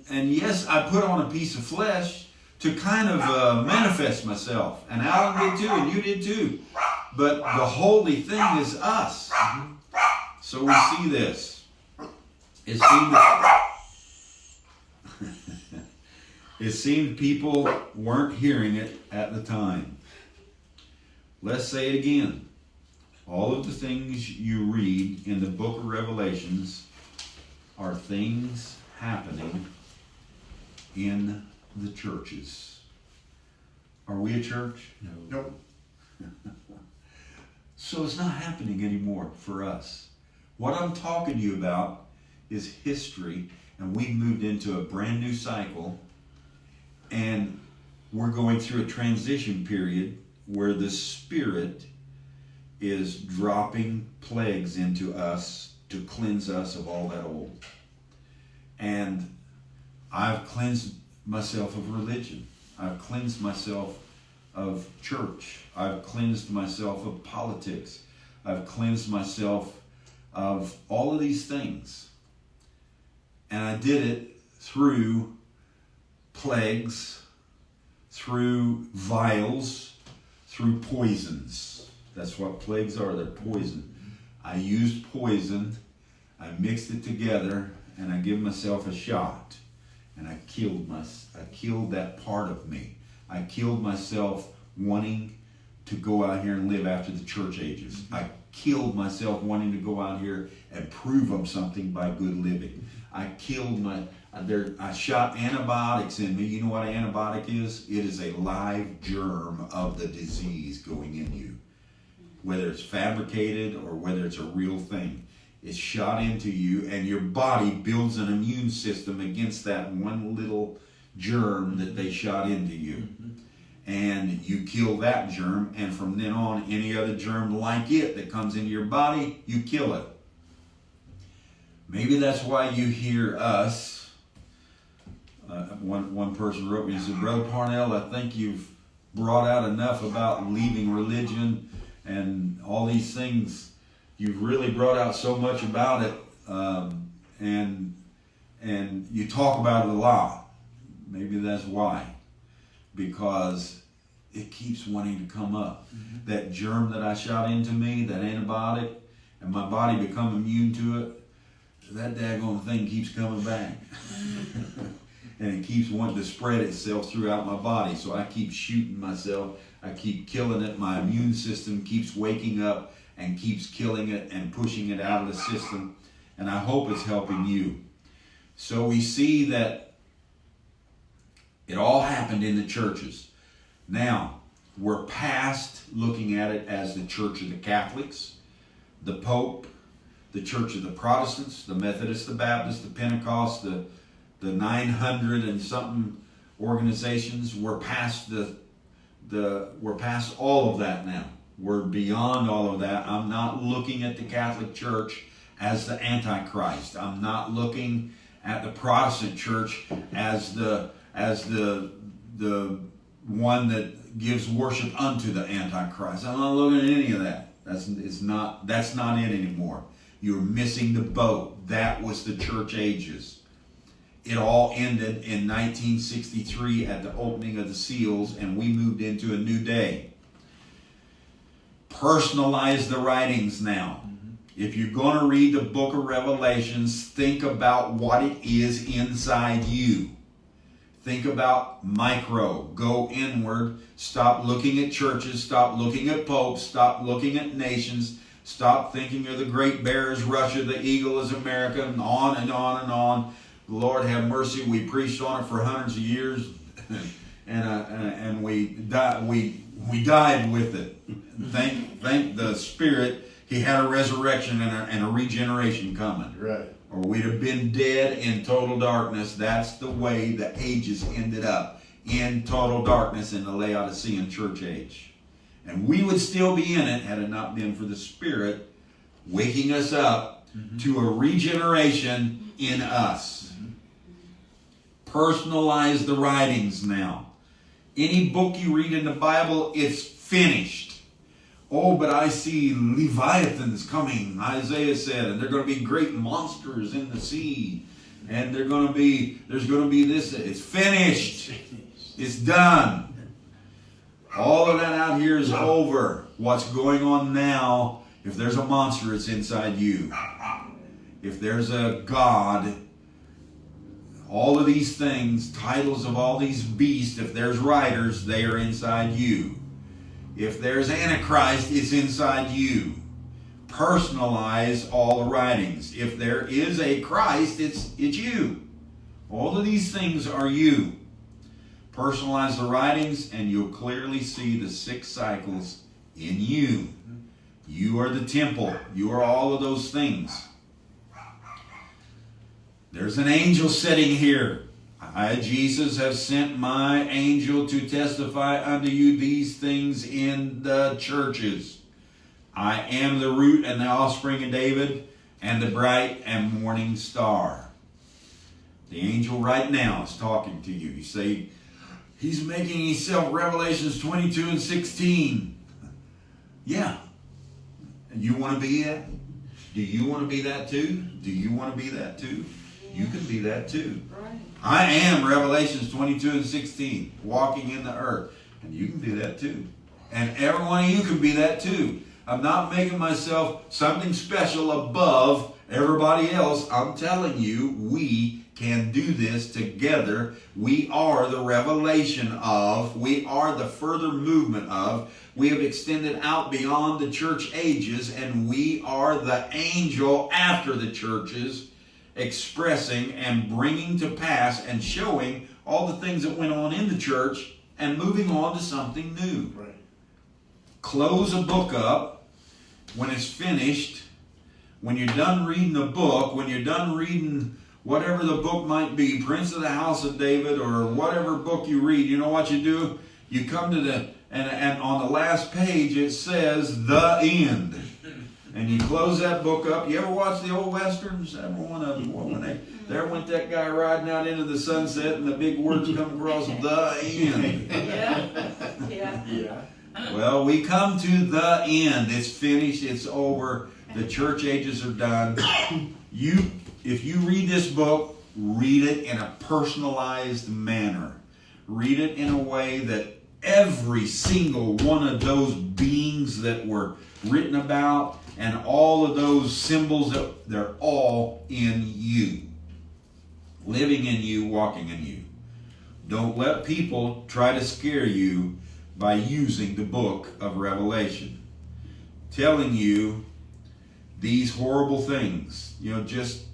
And yes, I put on a piece of flesh to kind of manifest myself. And Alan did too, and you did too. But the holy thing is us. Mm-hmm. So we see this. It seemed people weren't hearing it at the time. Let's say it again. All of the things you read in the book of Revelations are things happening in the churches. Are we a church? No. Nope. So it's not happening anymore for us. What I'm talking to you about is history, and we've moved into a brand new cycle, and we're going through a transition period where the Spirit is dropping plagues into us to cleanse us of all that old. And I've cleansed myself of religion. I've cleansed myself of church. I've cleansed myself of politics. I've cleansed myself of all of these things. And I did it through plagues, through vials, through poisons. That's what plagues are. They're poison. I used poison. I mixed it together, and I give myself a shot. And I killed that part of me. I killed myself wanting to go out here and live after the church ages. I killed myself wanting to go out here and prove them something by good living. I shot antibiotics in me. You know what an antibiotic is? It is a live germ of the disease going in you. Whether it's fabricated or whether it's a real thing. It's shot into you, and your body builds an immune system against that one little germ that they shot into you. And you kill that germ, and from then on, any other germ like it that comes into your body, you kill it. Maybe that's why you hear us. One person wrote me and said, Brother Parnell, I think you've brought out enough about leaving religion and all these things. You've really brought out so much about it, and you talk about it a lot. Maybe that's why. Because it keeps wanting to come up. That germ that I shot into me, that antibiotic, and my body become immune to it, that daggone thing keeps coming back. And it keeps wanting to spread itself throughout my body. So I keep shooting myself. I keep killing it. My immune system keeps waking up and keeps killing it and pushing it out of the system. And I hope it's helping you. So we see that it all happened in the churches. Now, we're past looking at it as the Church of the Catholics, the Pope, the Church of the Protestants, the Methodists, the Baptists, the Pentecost, the 900 and something organizations. We're past we're past all of that now. We're beyond all of that. I'm not looking at the Catholic Church as the Antichrist. I'm not looking at the Protestant Church as the one that gives worship unto the Antichrist. I'm not looking at any of that. That's not it anymore. You're missing the boat. That was the church ages. It all ended in 1963 at the opening of the seals, and we moved into a new day. Personalize the writings now. If you're going to read the book of Revelations, think about what it is inside you. Think about micro. Go inward. Stop looking at churches. Stop looking at popes. Stop looking at nations. Stop thinking of the great bear is Russia, the eagle is America, and on and on and on. Lord have mercy. We preached on it for hundreds of years, and we died with it. Thank the Spirit. He had a resurrection and a regeneration coming. Right. Or we'd have been dead in total darkness. That's the way the ages ended up, in total darkness in the Laodicean church age. And we would still be in it had it not been for the Spirit waking us up to a regeneration in us. Personalize the writings now. Any book you read in the Bible, it's finished. Oh, but I see Leviathans coming, Isaiah said, and they're going to be great monsters in the sea. And there's going to be this. It's finished. It's done. All of that out here is over. What's going on now, if there's a monster, it's inside you. If there's a God, all of these things, titles of all these beasts, if there's riders, they are inside you. If there's Antichrist, it's inside you. Personalize all the writings. If there is a Christ, it's you. All of these things are you. Personalize the writings, and you'll clearly see the 6 cycles in you. You are the temple. You are all of those things. There's an angel sitting here. I, Jesus, have sent my angel to testify unto you these things in the churches. I am the root and the offspring of David, and the bright and morning star. The angel right now is talking to you. You say, he's making himself Revelations 22 and 16. Yeah. And you want to be that? Do you want to be that too? Do you want to be that too? You can be that too. Right. I am Revelations 22 and 16, walking in the earth. And you can be that too. And every one of you can be that too. I'm not making myself something special above everybody else. I'm telling you, we can do this together. We are the revelation of, we are the further movement of, we have extended out beyond the church ages, and we are the angel after the churches, expressing and bringing to pass and showing all the things that went on in the church and moving on to something new. Right. Close a book up when it's finished, when you're done reading the book, when you're done reading whatever the book might be, Prince of the House of David or whatever book you read, you know what you do? You come to the, and on the last page it says, the end. And you close that book up. You ever watch the old westerns? Every one of them. When there went that guy riding out into the sunset and the big words come across, the end. Yeah. Well, we come to the end. It's finished. It's over. The church ages are done. If you read this book, read it in a personalized manner. Read it in a way that every single one of those beings that were written about and all of those symbols, they're all in you. Living in you, walking in you. Don't let people try to scare you by using the book of Revelation. Telling you these horrible things. You know, just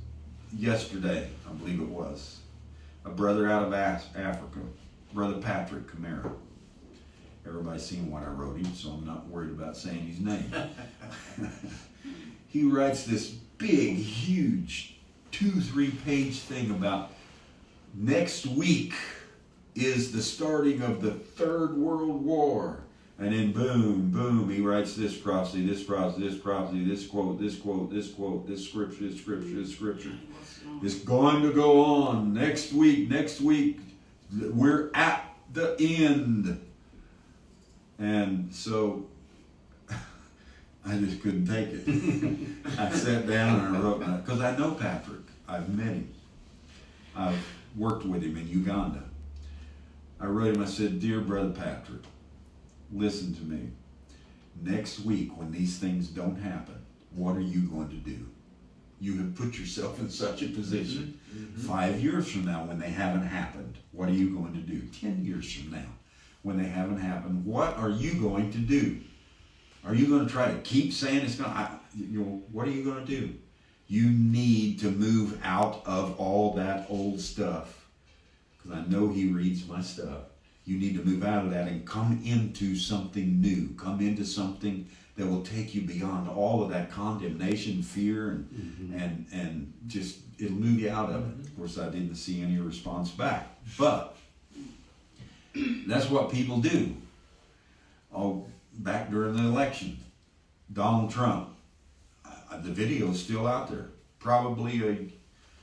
yesterday, I believe it was, a brother out of Africa, Brother Patrick Camara. Everybody's seen what I wrote him, so I'm not worried about saying his name. He writes this big, huge, 2-3 page thing about next week is the starting of the Third World War. And then boom, boom, he writes this prophecy, this prophecy, this prophecy, this quote, this quote, this quote, this scripture, this scripture, this scripture. It's going to go on next week. We're at the end. And so I just couldn't take it. I sat down and I wrote, because I know Patrick. I've met him. I've worked with him in Uganda. I wrote him, I said, dear Brother Patrick, listen to me. Next week, when these things don't happen, what are you going to do? You have put yourself in such a position. 5 years from now, when they haven't happened, what are you going to do? 10 years from now, when they haven't happened, what are you going to do? Are you going to try to keep saying it's going to, what are you going to do? You need to move out of all that old stuff. Because I know he reads my stuff. You need to move out of that and come into something new. Come into something that will take you beyond all of that condemnation, fear, and just, it'll move you out of it. Of course, I didn't see any response back. But that's what people do. Oh, back during the election, Donald Trump, the video is still out there. Probably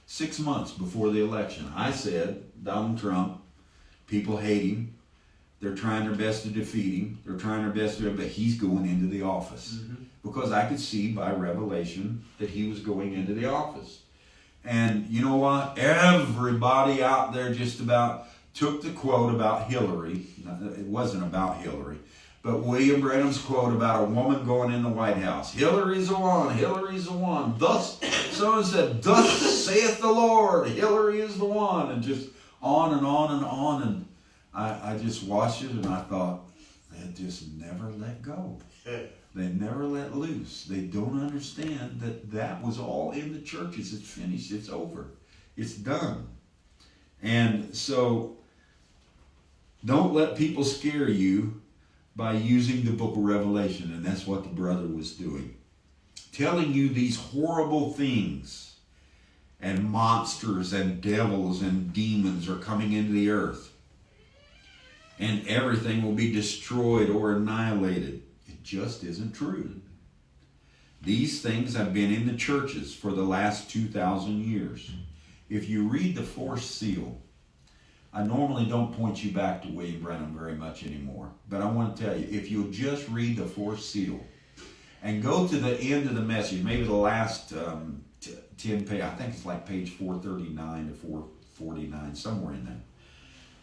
6 months before the election, I said, Donald Trump, people hate him. They're trying their best to defeat him. They're trying their best to, but he's going into the office. Because I could see by revelation that he was going into the office. And you know what? Everybody out there just about took the quote about Hillary. It wasn't about Hillary. But William Branham's quote about a woman going in the White House. Hillary's the one. Hillary's the one. Thus, someone said, thus saith the Lord. Hillary is the one. And just on and on and on. And I just watched it and I thought, they just never let go. They never let loose. They don't understand that that was all in the churches. It's finished. It's over. It's done. And so, don't let people scare you by using the book of Revelation. And that's what the brother was doing. Telling you these horrible things. And monsters and devils and demons are coming into the earth. And everything will be destroyed or annihilated. It just isn't true. These things have been in the churches for the last 2,000 years. If you read the fourth seal, I normally don't point you back to William Branham very much anymore. But I want to tell you, if you'll just read the fourth seal and go to the end of the message, maybe the last 10 page, I think it's like page 439 to 449, somewhere in there.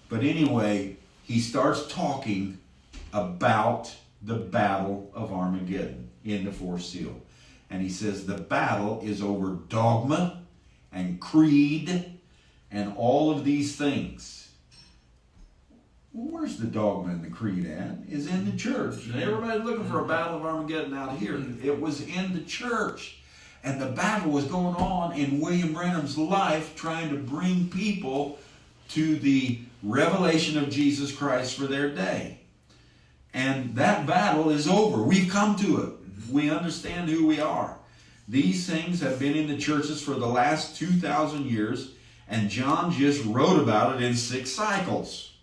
But anyway, he starts talking about the battle of Armageddon in the fourth seal. And he says the battle is over dogma and creed and all of these things. Well, where's the dogma and the creed at? Is in the church. And everybody's looking for a battle of Armageddon out here. It was in the church. And the battle was going on in William Branham's life, trying to bring people to the revelation of Jesus Christ for their day. And that battle is over. We've come to it. We understand who we are. These things have been in the churches for the last 2,000 years, and John just wrote about it in 6 cycles.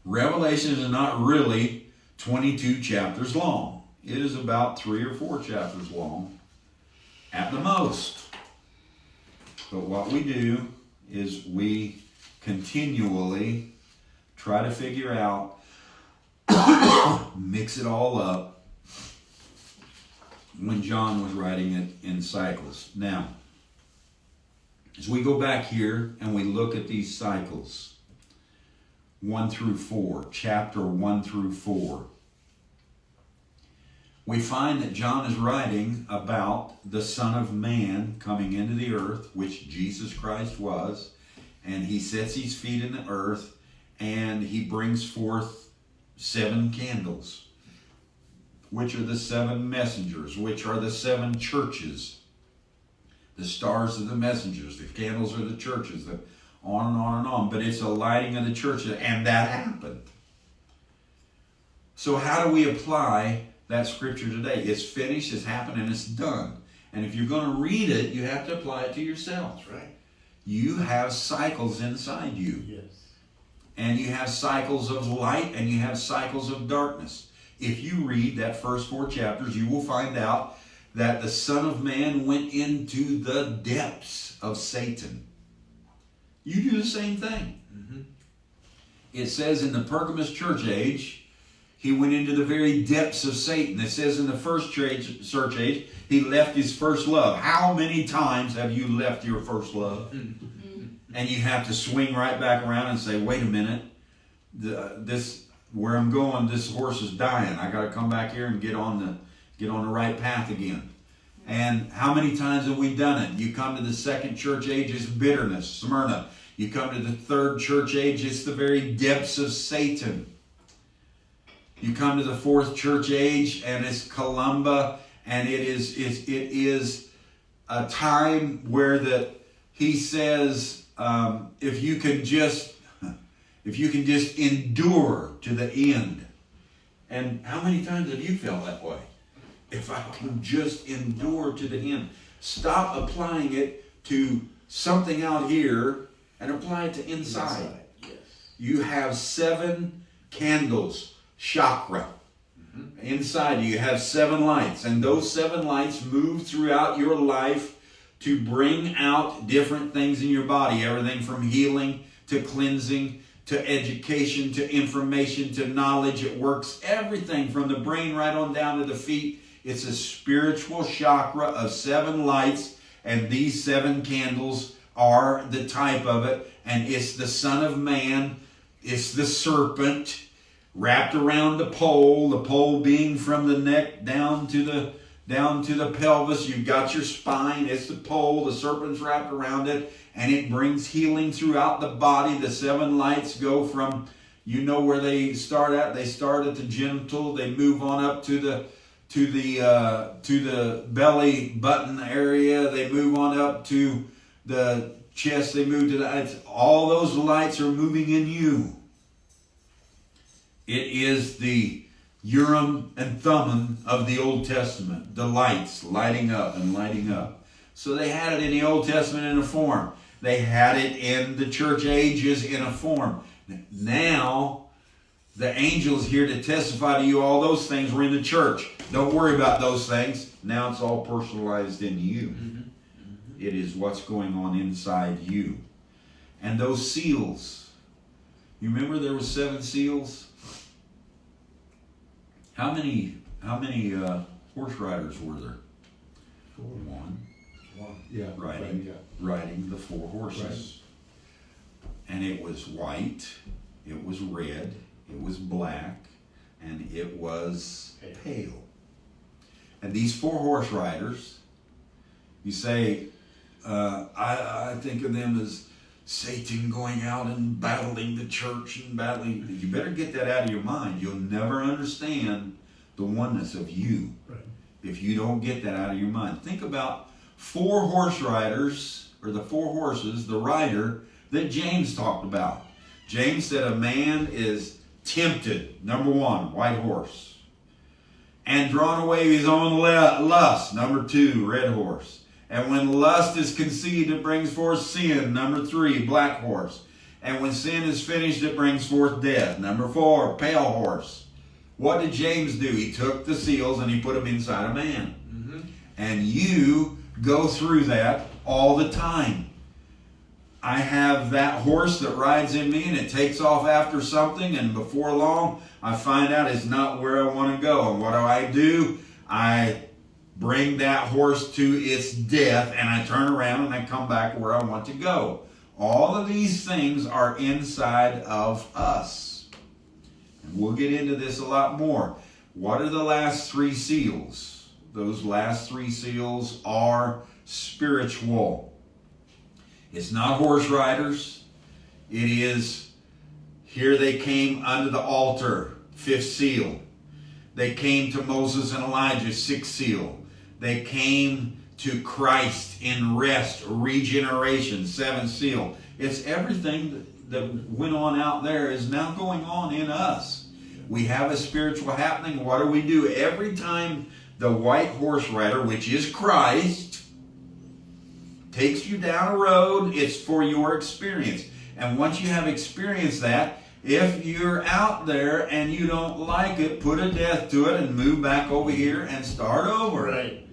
Revelation is not really 22 chapters long. It is about 3 or 4 chapters long at the most. But what we do is we continually try to figure out, mix it all up when John was writing it in cycles. Now, as we go back here and we look at these cycles, 1 through 4, chapter 1 through 4, we find that John is writing about the Son of Man coming into the earth, which Jesus Christ was, and he sets his feet in the earth, and he brings forth 7 candles, which are the 7 messengers, which are the 7 churches. The stars are the messengers, the candles are the churches, on and on and on. But it's a lighting of the churches, and that happened. So how do we apply that scripture today? It's finished, it's happened, and it's done. And if you're going to read it, you have to apply it to yourself. That's right. You have cycles inside you. Yes. And you have cycles of light, and you have cycles of darkness. If you read that first 4 chapters, you will find out that the Son of Man went into the depths of Satan. You do the same thing. Mm-hmm. It says in the Pergamus church age, he went into the very depths of Satan. It says in the first church age, he left his first love. How many times have you left your first love? And you have to swing right back around and say, wait a minute, where I'm going, this horse is dying. I got to come back here and get on the right path again. And how many times have we done it? You come to the second church age, it's bitterness, Smyrna. You come to the third church age, it's the very depths of Satan. You come to the fourth church age, and it's Columba, and it is a time where he says, if you can just endure to the end. And how many times have you felt that way? If I can just endure to the end. Stop applying it to something out here and apply it to inside. Yes. You have 7 candles, chakra. Mm-hmm. Inside you have 7 lights, and those 7 lights move throughout your life to bring out different things in your body. Everything from healing to cleansing to education to information to knowledge. It works everything from the brain right on down to the feet. It's a spiritual chakra of 7 lights, and these 7 candles are the type of it. And it's the Son of Man. It's the serpent wrapped around the pole being from the neck down to the pelvis. You've got your spine. It's the pole. The serpent's wrapped around it, and it brings healing throughout the body. The 7 lights go from, you know where they start at. They start at the genital. They move on up to the belly button area. They move on up to the chest. They move to all those lights are moving in you. It is the Urim and Thummim of the Old Testament. The lights lighting up and lighting up. So they had it in the Old Testament in a form. They had it in the church ages in a form. Now, the angel's here to testify to you. All those things were in the church. Don't worry about those things. Now it's all personalized in you. Mm-hmm. Mm-hmm. It is what's going on inside you. And those seals. You remember there were 7 seals? How many horse riders were there? 1. Yeah. Riding the 4 horses. Right. And it was white, it was red, it was black, and it was pale. And these 4 horse riders, you say, I think of them as Satan going out and battling the church and battling. You better get that out of your mind. You'll never understand the oneness of you if you don't get that out of your mind. Think about 4 horse riders, or the 4 horses, the rider that James talked about. James said a man is tempted, number 1, white horse, and drawn away of his own lust, number 2, red horse. And when lust is conceived, it brings forth sin, number 3, black horse. And when sin is finished, it brings forth death, number 4, pale horse. What did James do? He took the seals and he put them inside a man. Mm-hmm. And you go through that all the time. I have that horse that rides in me and it takes off after something, and before long I find out it's not where I want to go. And what do? I bring that horse to its death, and I turn around and I come back where I want to go. All of these things are inside of us. And we'll get into this a lot more. What are the last 3 seals? Those last 3 seals are spiritual. It's not horse riders. It is, here they came under the altar, 5th seal. They came to Moses and Elijah, 6th seal. They came to Christ in rest, regeneration, 7th seal. It's everything that went on out there is now going on in us. We have a spiritual happening. What do? Every time the white horse rider, which is Christ, takes you down a road, it's for your experience. And once you have experienced that, if you're out there and you don't like it, put a death to it and move back over here and start over. Right.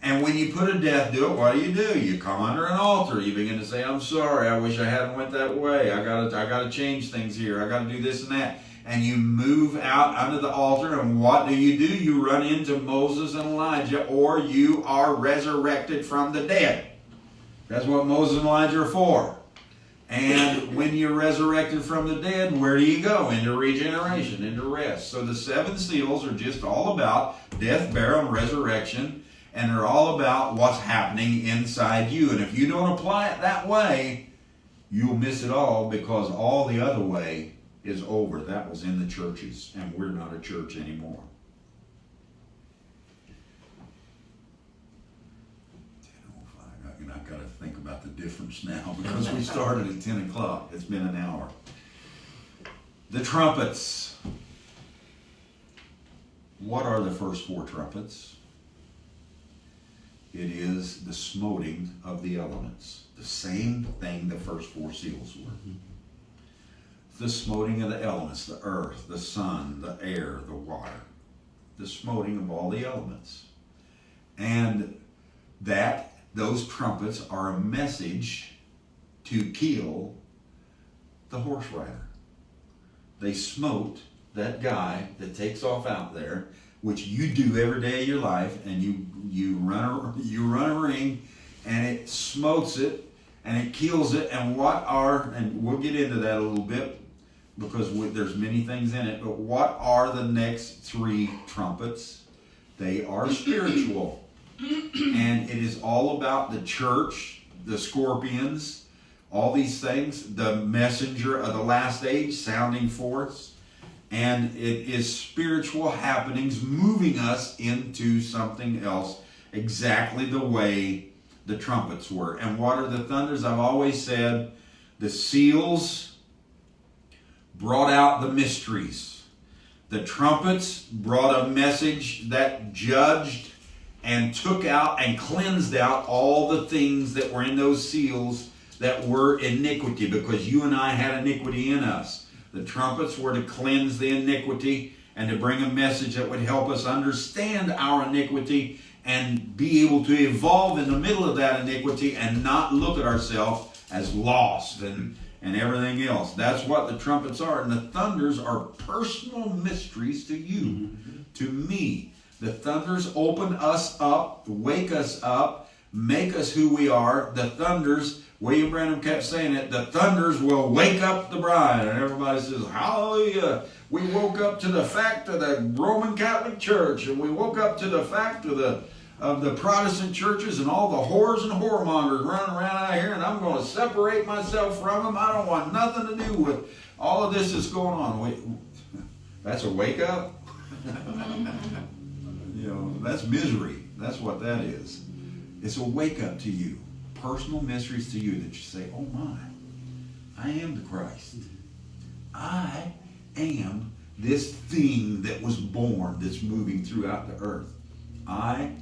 And when you put a death to it, what do? You come under an altar. You begin to say, I'm sorry, I wish I hadn't went that way. I gotta change things here. I gotta do this and that. And you move out under the altar, and what do? You run into Moses and Elijah, or you are resurrected from the dead. That's what Moses and Elijah are for. And when you're resurrected from the dead, where do you go? Into regeneration, into rest. So the 7 seals are just all about death, burial, and resurrection. And they're all about what's happening inside you. And if you don't apply it that way, you'll miss it all, because all the other way is over. That was in the churches, and we're not a church anymore. 10:05. And I've got to think about the difference now, because we started at 10 o'clock. It's been an hour. The trumpets. What are the first 4 trumpets? It is the smoting of the elements. The same thing the first 4 seals were. The smoting of the elements, the earth, the sun, the air, the water. The smoting of all the elements. And those trumpets are a message to kill the horse rider. They smote that guy that takes off out there, which you do every day of your life, and you run a ring, and it smotes it, and it kills it. And and we'll get into that a little bit, because there's many things in it, but what are the next 3 trumpets? They are spiritual. And it is all about the church, the scorpions, all these things, the messenger of the last age, sounding forth. And it is spiritual happenings moving us into something else, exactly the way the trumpets were. And what are the thunders? I've always said the seals brought out the mysteries. The trumpets brought a message that judged and took out and cleansed out all the things that were in those seals that were iniquity, because you and I had iniquity in us. The trumpets were to cleanse the iniquity and to bring a message that would help us understand our iniquity and be able to evolve in the middle of that iniquity and not look at ourselves as lost and everything else. That's what the trumpets are. And the thunders are personal mysteries to you, to me. The thunders open us up, wake us up, make us who we are. The thunders, William Branham kept saying it, the thunders will wake up the bride. And everybody says, hallelujah. We woke up to the fact of the Roman Catholic Church, and we woke up to the fact of the of the Protestant churches and all the whores and whoremongers running around out here, and I'm going to separate myself from them. I don't want nothing to do with all of this that's going on. Wait, that's a wake up? You know, that's misery. That's what that is. It's a wake up to you. Personal mysteries to you that you say, oh my, I am the Christ. I am this thing that was born, that's moving throughout the earth. I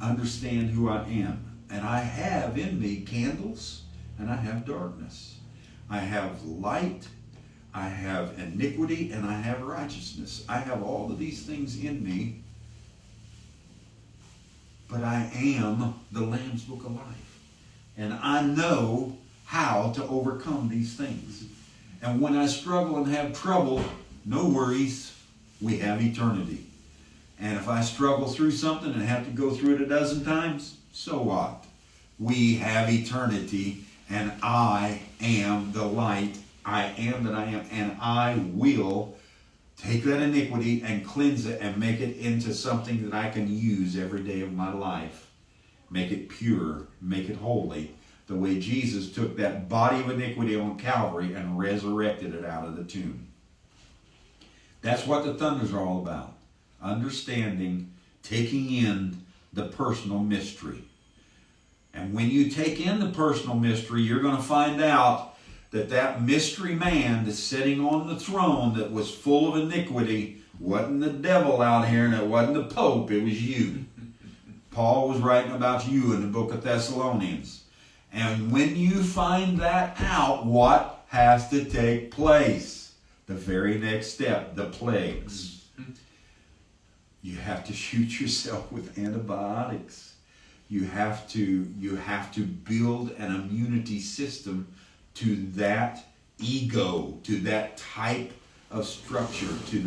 understand who I am. And I have in me candles, and I have darkness. I have light, I have iniquity, and I have righteousness. I have all of these things in me, but I am the Lamb's Book of Life. And I know how to overcome these things. And when I struggle and have trouble, no worries, we have eternity. And if I struggle through something and have to go through it a dozen times, so what? We have eternity, and I am the light. I am that I am, and I will take that iniquity and cleanse it and make it into something that I can use every day of my life. Make it pure, make it holy, the way Jesus took that body of iniquity on Calvary and resurrected it out of the tomb. That's what the thunders are all about. Understanding, taking in the personal mystery. And when you take in the personal mystery, you're going to find out that that mystery man that's sitting on the throne that was full of iniquity wasn't the devil out here, and it wasn't the Pope, it was you. Paul was writing about you in the book of Thessalonians. And when you find that out, what has to take place? The very next step, the plagues. You have to shoot yourself with antibiotics. You have to build an immunity system to that ego, to that type of structure, to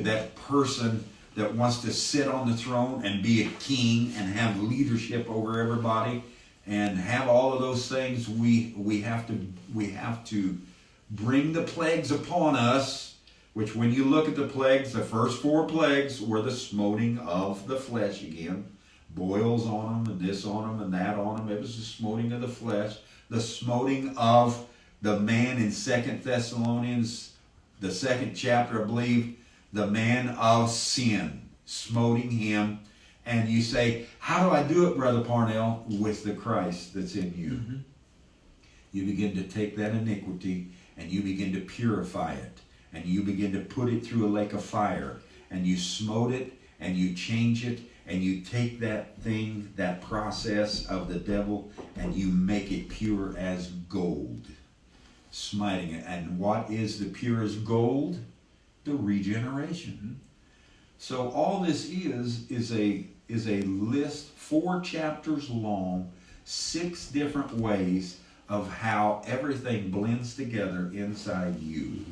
that person that wants to sit on the throne and be a king and have leadership over everybody and have all of those things. We have to bring the plagues upon us, which when you look at the plagues, the first 4 plagues were the smoting of the flesh again. Boils on them and this on them and that on them. It was the smoting of the flesh. The smoting of the man in 2 Thessalonians, the 2nd chapter, I believe, the man of sin, smoting him. And you say, how do I do it, Brother Parnell? With the Christ that's in you. Mm-hmm. You begin to take that iniquity and you begin to purify it. And you begin to put it through a lake of fire. And you smote it and you change it. And you take that thing, that process of the devil, and you make it pure as gold. Smiting it. And what is the pure as gold? The regeneration. So all this is a list, 4 chapters long, 6 different ways of how everything blends together inside you,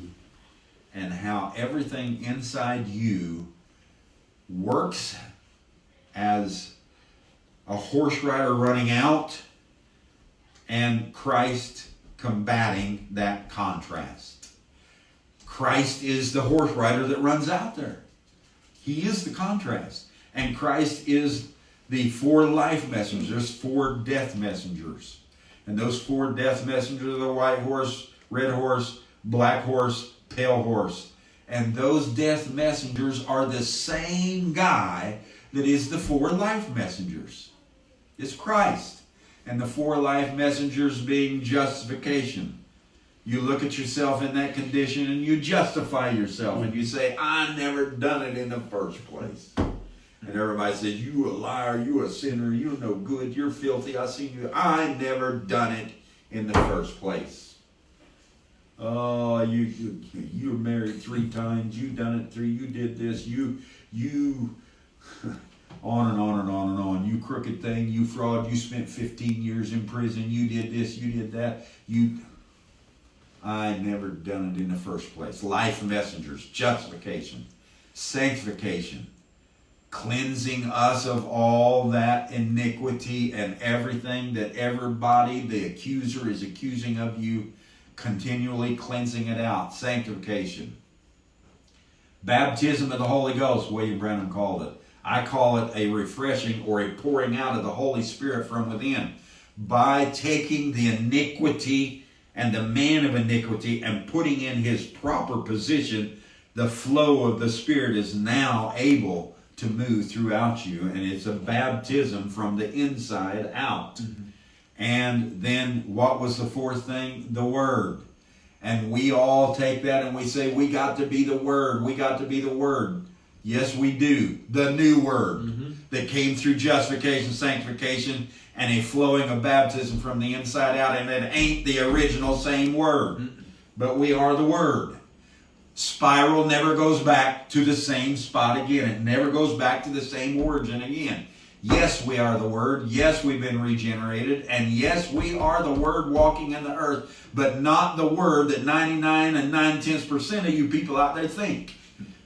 and how everything inside you works as a horse rider running out and Christ combating that contrast. Christ is the horse rider that runs out there. He is the contrast. And Christ is the 4 life messengers. There's 4 death messengers. And those 4 death messengers are the white horse, red horse, black horse, pale horse. And those death messengers are the same guy that is the 4 life messengers. It's Christ. And the 4 life messengers being justification. You look at yourself in that condition and you justify yourself and you say, I never done it in the first place. And everybody says, you a liar, you a sinner, you're no good, you're filthy, I seen you. I never done it in the first place. Oh, you were married 3 times, you done it 3, you did this, you on and on and on and on. You crooked thing, you fraud, you spent 15 years in prison, you did this, you did that, I never done it in the first place. Life messengers, justification, sanctification, cleansing us of all that iniquity and everything that everybody, the accuser, is accusing of you, continually cleansing it out. Sanctification. Baptism of the Holy Ghost, William Branham called it. I call it a refreshing or a pouring out of the Holy Spirit from within by taking the iniquity and the man of iniquity and putting in his proper position. The flow of the Spirit is now able to move throughout you, and it's a baptism from the inside out. Mm-hmm. And then what was the fourth thing? The Word. And we all take that and we say, we got to be the Word. We got to be the Word. Yes, we do. The new Word that came through justification, sanctification, and a flowing of baptism from the inside out. And it ain't the original same Word. But we are the Word. Spiral never goes back to the same spot again. It never goes back to the same origin again. Yes, we are the Word. Yes, we've been regenerated. And yes, we are the Word walking in the earth, but not the Word that 99 and 9/10% of you people out there think.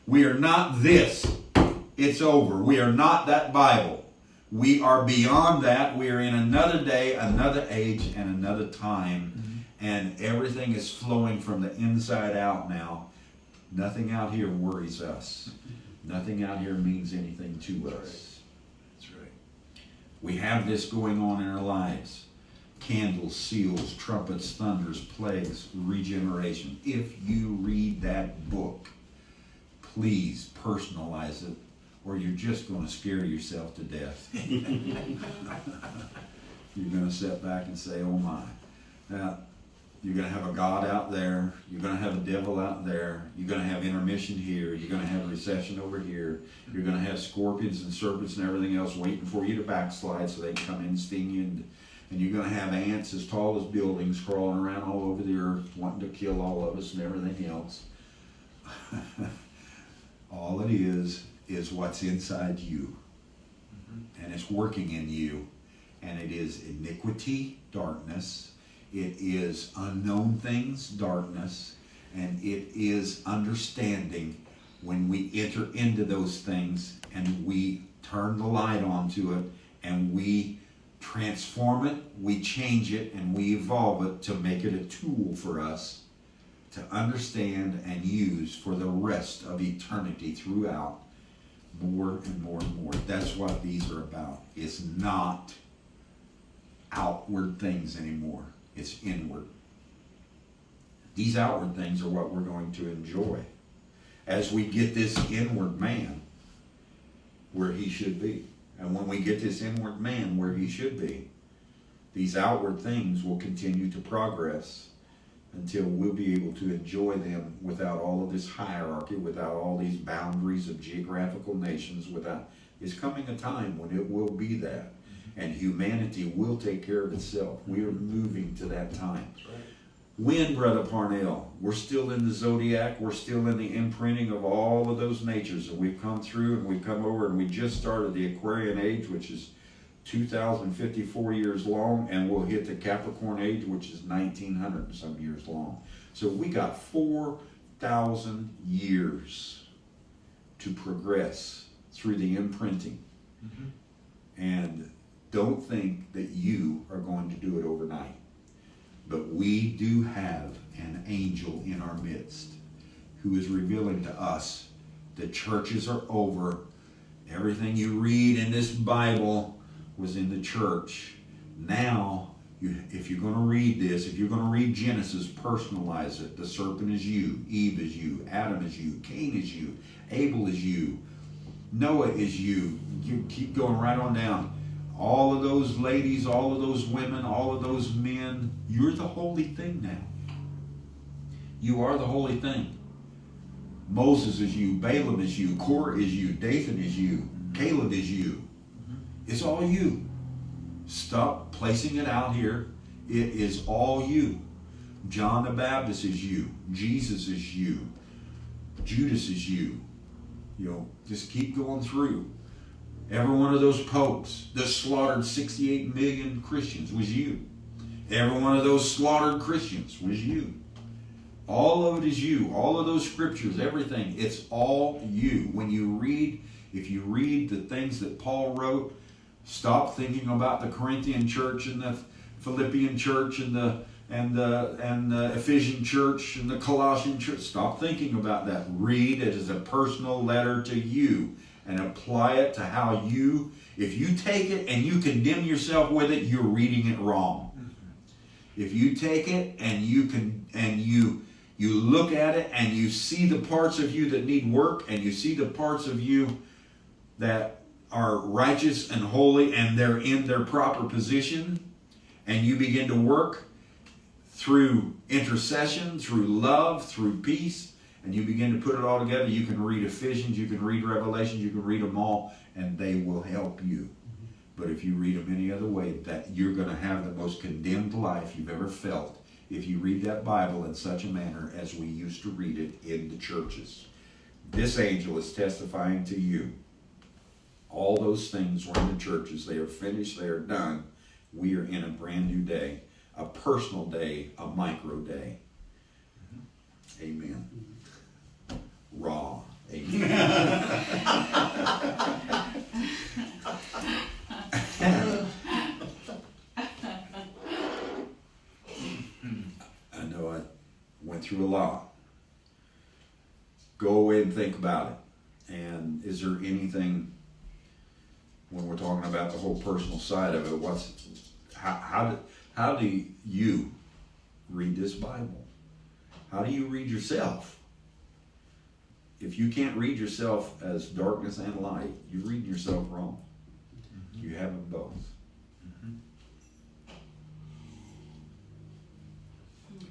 We are not this. It's over. We are not that Bible. We are beyond that. We are in another day, another age, and another time. And everything is flowing from the inside out now. Nothing out here worries us. Nothing out here means anything to us. That's right. We have this going on in our lives. Candles, seals, trumpets, thunders, plagues, regeneration. If you read that book, please personalize it, or you're just going to scare yourself to death. You're going to sit back and say, oh my. Now, you're going to have a God out there. You're going to have a devil out there. You're going to have intermission here. You're going to have recession over here. You're going to have scorpions and serpents and everything else waiting for you to backslide so they can come in and sting you. And you're going to have ants as tall as buildings crawling around all over the earth wanting to kill all of us and everything else. All it is what's inside you. And it's working in you. And it is iniquity, darkness. It is unknown things, darkness, and it is understanding when we enter into those things and we turn the light onto it and we transform it, we change it, and we evolve it to make it a tool for us to understand and use for the rest of eternity throughout more and more and more. That's what these are about. It's not outward things anymore. It's inward. These outward things are what we're going to enjoy as we get this inward man where he should be. And when we get this inward man where he should be, these outward things will continue to progress until we'll be able to enjoy them without all of this hierarchy, without all these boundaries of geographical nations. It's coming a time when it will be that. And humanity will take care of itself. We are moving to that time. That's right. When, Brother Parnell? We're still in the zodiac. We're still in the imprinting of all of those natures. And we've come through and we've come over and we just started the Aquarian age, which is 2,054 years long. And we'll hit the Capricorn age, which is 1,900 and some years long. So we got 4,000 years to progress through the imprinting. And don't think that you are going to do it overnight. But we do have an angel in our midst who is revealing to us the churches are over. Everything you read in this Bible was in the church. Now, if you're going to read this, if you're going to read Genesis, personalize it. The serpent is you. Eve is you. Adam is you. Cain is you. Abel is you. Noah is you. You keep going right on down. All of those ladies, all of those women, all of those men, you're the holy thing now. You are the holy thing. Moses is you, Balaam is you, Korah is you, Dathan is you, Caleb is you. It's all you. Stop placing it out here. It is all you. John the Baptist is you. Jesus is you. Judas is you. Just keep going through. Every one of those popes that slaughtered 68 million Christians was you. Every one of those slaughtered Christians was you. All of it is you. All of those scriptures, everything, it's all you. If you read the things that Paul wrote, stop thinking about the Corinthian church and the Philippian church and the Ephesian church and the Colossian church. Stop thinking about that. Read it as a personal letter to you. and apply it to how you, if you take it and you condemn yourself with it, you're reading it wrong. If you take it and you look at it and you see the parts of you that need work, and you see the parts of you that are righteous and holy and they're in their proper position, and you begin to work through intercession, through love, through peace, and you begin to put it all together, you can read Ephesians, you can read Revelations, you can read them all, and they will help you. But if you read them any other way, that you're going to have the most condemned life you've ever felt if you read that Bible in such a manner as we used to read it in the churches. This angel is testifying to you. All those things were in the churches. They are finished. They are done. We are in a brand new day, a personal day, a micro day. Amen. Raw. Amen. I know I went through a lot. Go away and think about it. And is there anything, when we're talking about the whole personal side of it, how do you read this Bible? How do you read yourself? If you can't read yourself as darkness and light, you're reading yourself wrong. You have them both.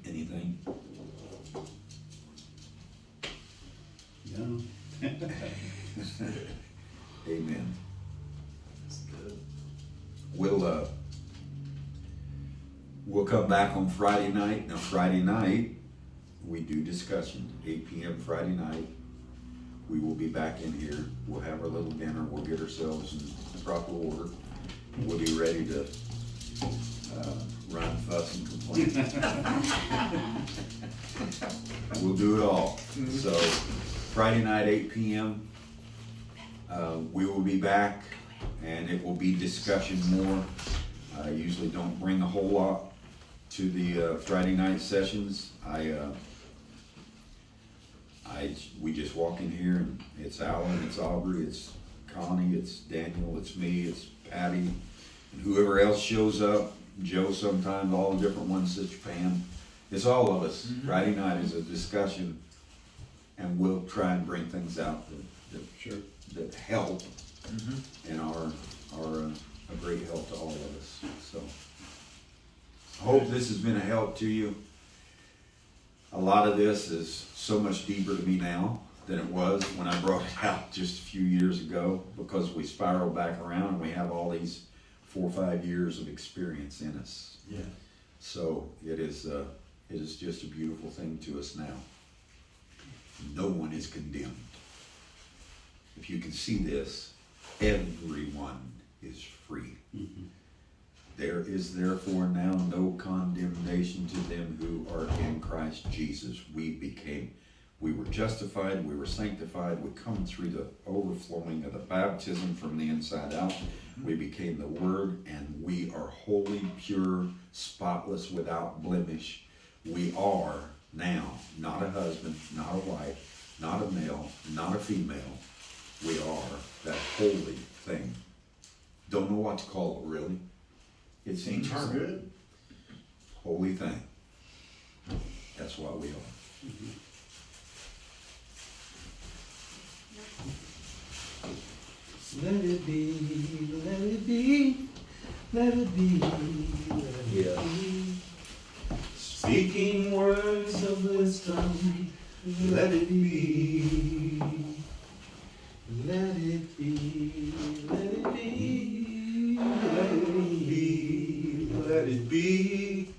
Anything? No. Amen. That's good. We'll come back on Friday night. Now Friday night we do discussion. 8 p.m. Friday night. We will be back in here. We'll have our little dinner. We'll get ourselves in proper order. We'll be ready to run, fuss, and complain. We'll do it all. So Friday night, 8 p.m. We will be back, and it will be discussion more. I usually don't bring a whole lot to the Friday night sessions. We just walk in here, and it's Alan, it's Aubrey, it's Connie, it's Daniel, it's me, it's Patty, and whoever else shows up, Joe sometimes, all the different ones, Sister Pam. It's all of us. Friday night is a discussion, and we'll try and bring things out that help and are a great help to all of us. So I hope this has been a help to you. A lot of this is so much deeper to me now than it was when I brought it out just a few years ago, because we spiral back around and we have all these 4 or 5 years of experience in us. Yeah. So it is just a beautiful thing to us now. No one is condemned. If you can see this, everyone is free. There is therefore now no condemnation to them who are in Christ Jesus. We were justified, we were sanctified, we come through the overflowing of the baptism from the inside out. We became the Word, and we are holy, pure, spotless, without blemish. We are now not a husband, not a wife, not a male, not a female. We are that holy thing. Don't know what to call it, really. It's eternal. Good. Holy thing. That's what we are. Let it be, let it be, let it be, let it be. Speaking words of wisdom, let it be. Let it be, let it be, Let it be, let it be.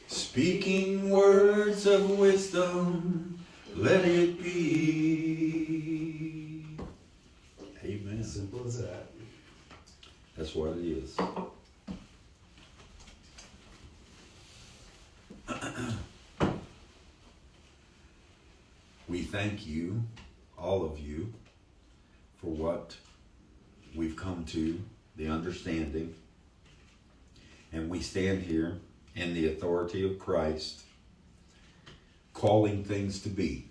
Speaking words of wisdom, let it be. Amen. Simple as that. That's what it is. We thank you, all of you, for what we've come to, the understanding. And we stand here in the authority of Christ, calling things to be.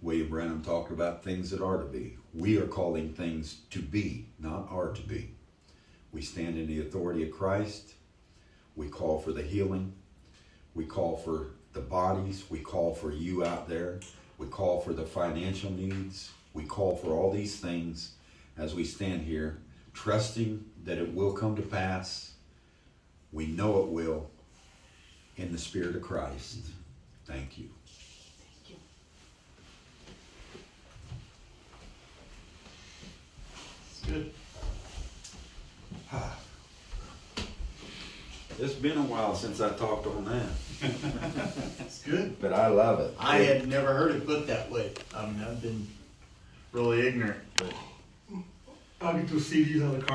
William Branham talked about things that are to be. We are calling things to be, not are to be. We stand in the authority of Christ. We call for the healing. We call for the bodies. We call for you out there. We call for the financial needs. We call for all these things as we stand here, trusting that it will come to pass. We know it will, in the Spirit of Christ. Thank you. It's good. It's been a while since I talked on that, It's good. but I love it. I had never heard it put that way. I mean, I've been really ignorant, but I'll get those CDs on the car.